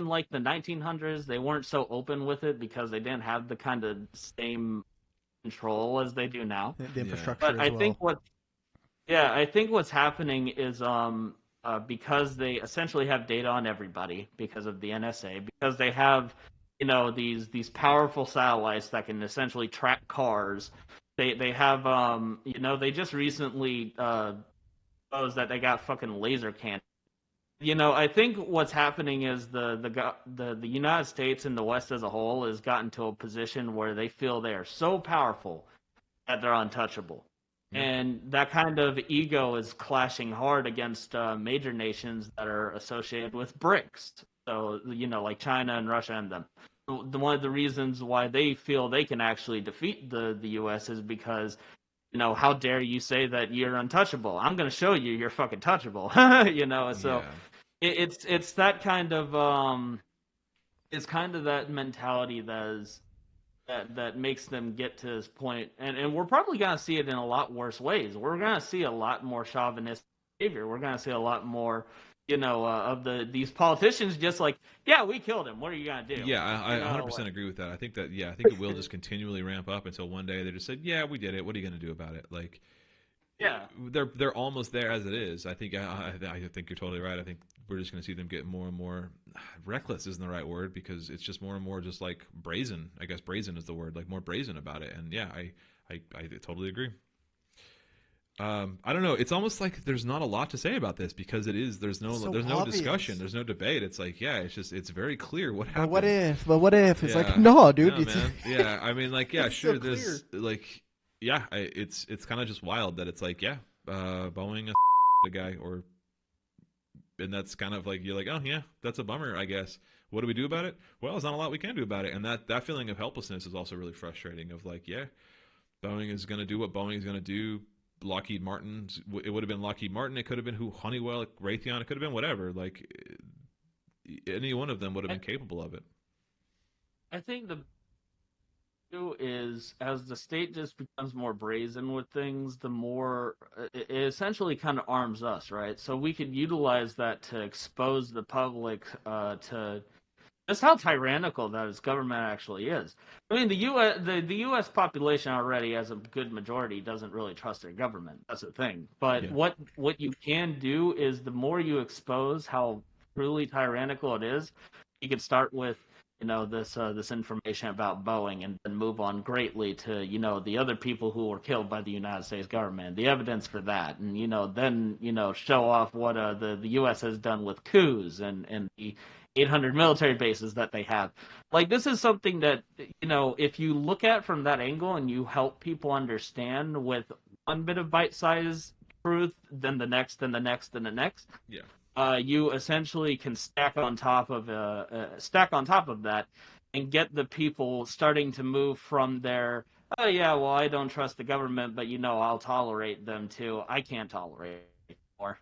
like the 1900s. They weren't so open with it because they didn't have the kind of same control as they do now. The infrastructure, but I as well. think what's happening is because they essentially have data on everybody because of the NSA, because they have these powerful satellites that can essentially track cars. They have they just recently exposed that they got fucking laser cannons. I think what's happening is the United States and the West as a whole has gotten to a position where they feel they are so powerful that they're untouchable. And that kind of ego is clashing hard against major nations that are associated with BRICS. So, like China and Russia and them. One of the reasons why they feel they can actually defeat the U.S. is because, how dare you say that you're untouchable? I'm going to show you you're fucking touchable. So it's that kind of it's kind of that mentality that makes them get to this point, and we're probably going to see it in a lot worse ways. We're going to see a lot more chauvinistic behavior. We're going to see a lot more, of these politicians just like, yeah, we killed him. What are you going to do? Yeah, I 100% agree with that. I think it will just continually ramp up until one day they just said, yeah, we did it. What are you going to do about it? Like, yeah, they're almost there as it is. I think I think you're totally right. I think we're just going to see them get more and more reckless isn't the right word because it's just more and more just like brazen. I guess brazen is the word, like more brazen about it. And yeah, I totally agree. I don't know. It's almost like there's not a lot to say about this because there's no obvious. discussion, there's no debate. It's like, yeah, it's very clear what happened. But what if? It's like, no, dude. No, man. Yeah, I mean, like, yeah, sure. So there's like, yeah, it's kind of just wild that it's like, yeah, Boeing a the guy, and that's kind of like you're like, oh yeah, that's a bummer, I guess. What do we do about it? Well, there's not a lot we can do about it, and that feeling of helplessness is also really frustrating. Of like, yeah, Boeing is going to do what Boeing is going to do. Lockheed Martin, it would have been Lockheed Martin. It could have been Honeywell, Raytheon. It could have been whatever. Like any one of them would have been capable of it. I think the issue is as the state just becomes more brazen with things, the more it essentially kind of arms us, right? So we could utilize that to expose the public to just how tyrannical that its government actually is. I mean, the U.S. population already, as a good majority, doesn't really trust their government. That's the thing. But what you can do is the more you expose how truly tyrannical it is, you could start with, this information about Boeing, and then move on greatly to the other people who were killed by the United States government, the evidence for that, and then show off what the U.S. has done with coups and the 800 military bases that they have. Like, this is something that if you look at from that angle and you help people understand with one bit of bite-sized truth, then the next, then the next, then the next. Yeah. You essentially can stack on top of that, and get the people starting to move from their, oh yeah, well, I don't trust the government, but I'll tolerate them too. I can't tolerate more.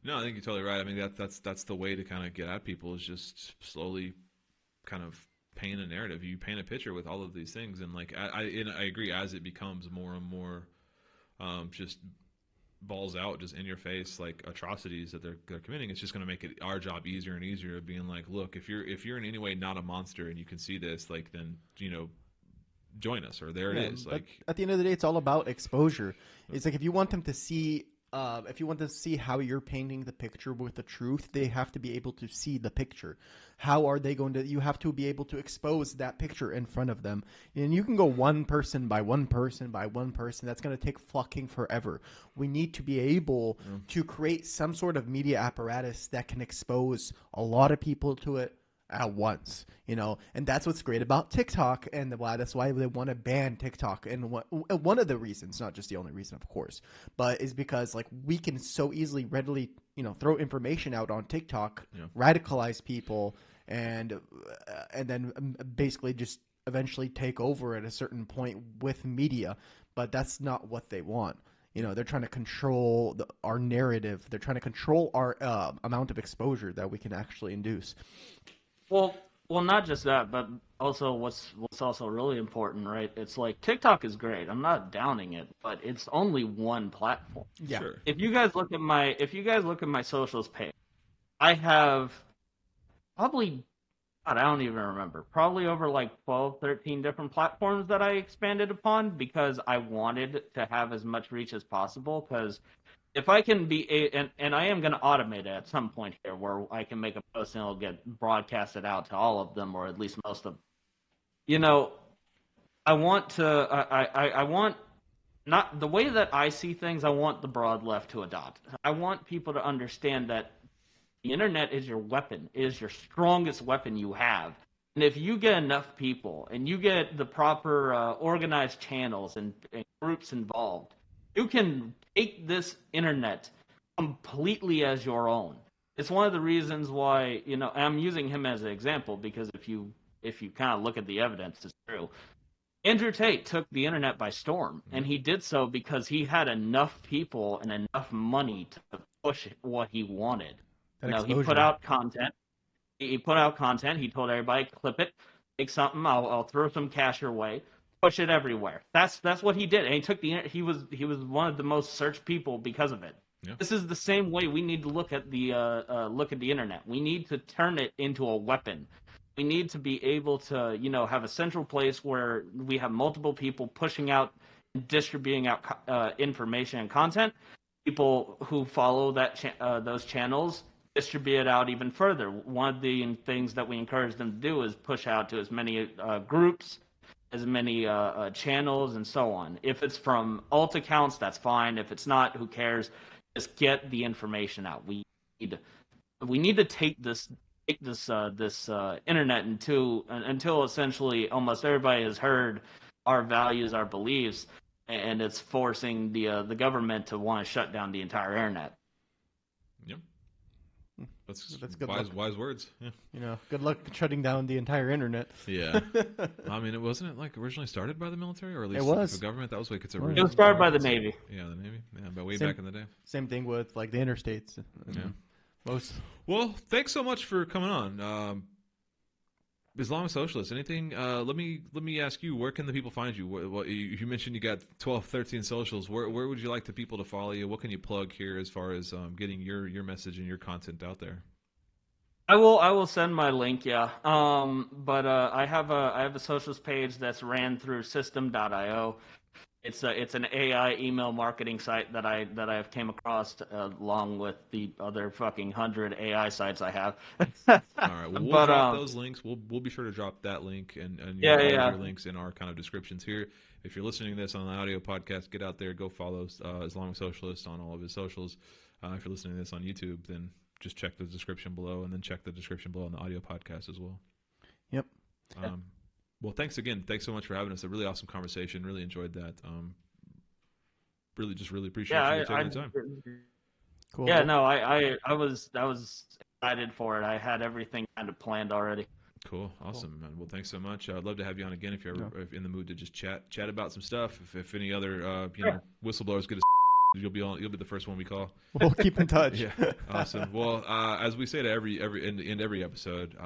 No, I think you're totally right. I mean, that's the way to kind of get at people, is just slowly kind of paint a narrative. You paint a picture with all of these things, and like I agree, as it becomes more and more just balls out, just in your face, like atrocities that they're committing, it's just going to make it our job easier and easier of being like, look, if you're in any way not a monster and you can see this, like, then join us, or there it is. Like, at the end of the day, it's all about exposure. It's like, if you want them to see how you're painting the picture with the truth, they have to be able to see the picture. How are they going to? You have to be able to expose that picture in front of them. And you can go one person by one person by one person. That's going to take fucking forever. We need to be able to create some sort of media apparatus that can expose a lot of people to it at once, and that's what's great about TikTok, and that's why they want to ban TikTok. And one of the reasons, not just the only reason, of course, but is because, like, we can so easily, readily, throw information out on TikTok, radicalize people, and then basically just eventually take over at a certain point with media. But that's not what they want. They're trying to control our narrative. They're trying to control our amount of exposure that we can actually induce. Well, not just that, but also what's also really important, right? It's like, TikTok is great. I'm not downing it, but it's only one platform. Yeah. sure. If you guys look at my socials page, I have probably, God, I don't even remember, probably over like 12, 13 different platforms that I expanded upon, because I wanted to have as much reach as possible. Because if I can and I am going to automate it at some point here, where I can make a post and it'll get broadcasted out to all of them, or at least most of them. I want, not the way that I see things, I want the broad left to adopt. I want people to understand that the internet is your weapon, is your strongest weapon you have. And if you get enough people and you get the proper organized channels and groups involved, you can take this internet completely as your own. It's one of the reasons why, I'm using him as an example, because if you kind of look at the evidence, it's true. Andrew Tate took the internet by storm, and he did so because he had enough people and enough money to push what he wanted. He put out content. He told everybody, clip it, take something. I'll throw some cash your way. Push it everywhere. That's what he did, and he took he was one of the most searched people because of it. Yeah. This is the same way we need to look at the internet. We need to turn it into a weapon. We need to be able to have a central place where we have multiple people pushing out and distributing out information and content. People who follow those channels distribute it out even further. One of the things that we encourage them to do is push out to as many groups, as many channels, and so on. If it's from alt accounts, that's fine. If it's not, who cares? Just get the information out. We need to take this internet until essentially almost everybody has heard our values, our beliefs, and it's forcing the government to want to shut down the entire internet. Yep. That's good wise words. Yeah. Good luck shutting down the entire internet. Yeah. I mean, wasn't it like originally started by the military, or at least it was. the government? That was like It was started by the Navy. Yeah, the Navy. Yeah, but way back in the day. Same thing with like the interstates. Yeah. Most. Well, thanks so much for coming on. Islamic Socialist, anything? Let me ask you, where can the people find you? You mentioned you got 12, 13 socials. Where would you like the people to follow you? What can you plug here as far as getting your message and your content out there? I will send my link, yeah. But I have a socials page that's ran through system.io. It's an AI email marketing site that I have came across along with the other fucking 100 AI sites I have. All right. Well, we'll But drop those links. We'll be sure to drop that link and yeah, all of yeah. your links in our kind of descriptions here. If you're listening to this on the audio podcast, get out there, go follow Islamic Socialist on all of his socials. If you're listening to this on YouTube, then just check the description below, and then check the description below on the audio podcast as well. Yep. Well, thanks again. Thanks so much for having us. A really awesome conversation. Really enjoyed that. Really appreciate you taking the time. Cool. Yeah, no, I was excited for it. I had everything kind of planned already. Cool, awesome, man. Well, thanks so much. I'd love to have you on again if you're ever in the mood to just chat about some stuff. If any other whistleblowers get you'll be the first one we call. We'll keep in touch. Yeah, awesome. Well, as we say to every episode,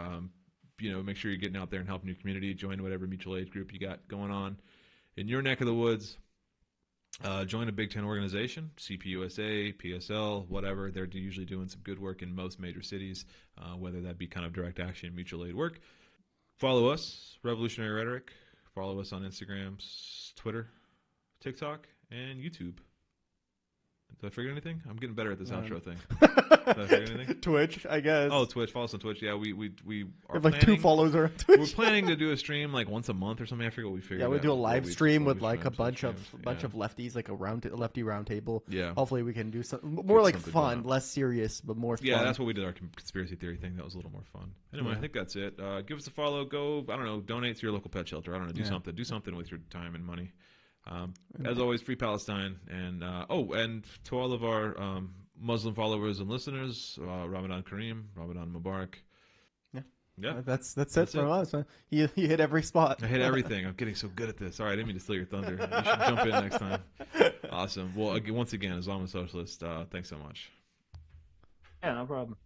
make sure you're getting out there and helping your community. Join whatever mutual aid group you got going on in your neck of the woods. Join a Big Ten organization, CPUSA, PSL, whatever. They're usually doing some good work in most major cities, whether that be kind of direct action, mutual aid work. Follow us, Revolutionary Rhetoric. Follow us on Instagram, Twitter, TikTok, and YouTube. Did I forget anything? I'm getting better at this outro thing. Did I forget anything? Twitch, I guess. Oh, Twitch. Follow us on Twitch. Yeah, we are have like 2 followers on Twitch. We're planning to do a stream like once a month or something. I forget what we figured. Yeah, we out do a live stream with like a bunch bunch of lefties, like a lefty round table. Yeah. Hopefully we can do something more like something fun, going on. less serious, but more fun. Yeah, that's what we did our conspiracy theory thing. That was a little more fun. Anyway, I think that's it. Give us a follow. Go, I don't know, donate to your local pet shelter. I don't know, do something. Do something with your time and money. As always, free Palestine. And and to all of our Muslim followers and listeners, Ramadan Kareem, Ramadan Mubarak. Yeah, that's it from us. Huh? You hit every spot. I hit everything. I'm getting so good at this. All right, I didn't mean to steal your thunder. You should jump in next time. Awesome. Well, once again, Islamic Socialist, thanks so much. Yeah, no problem.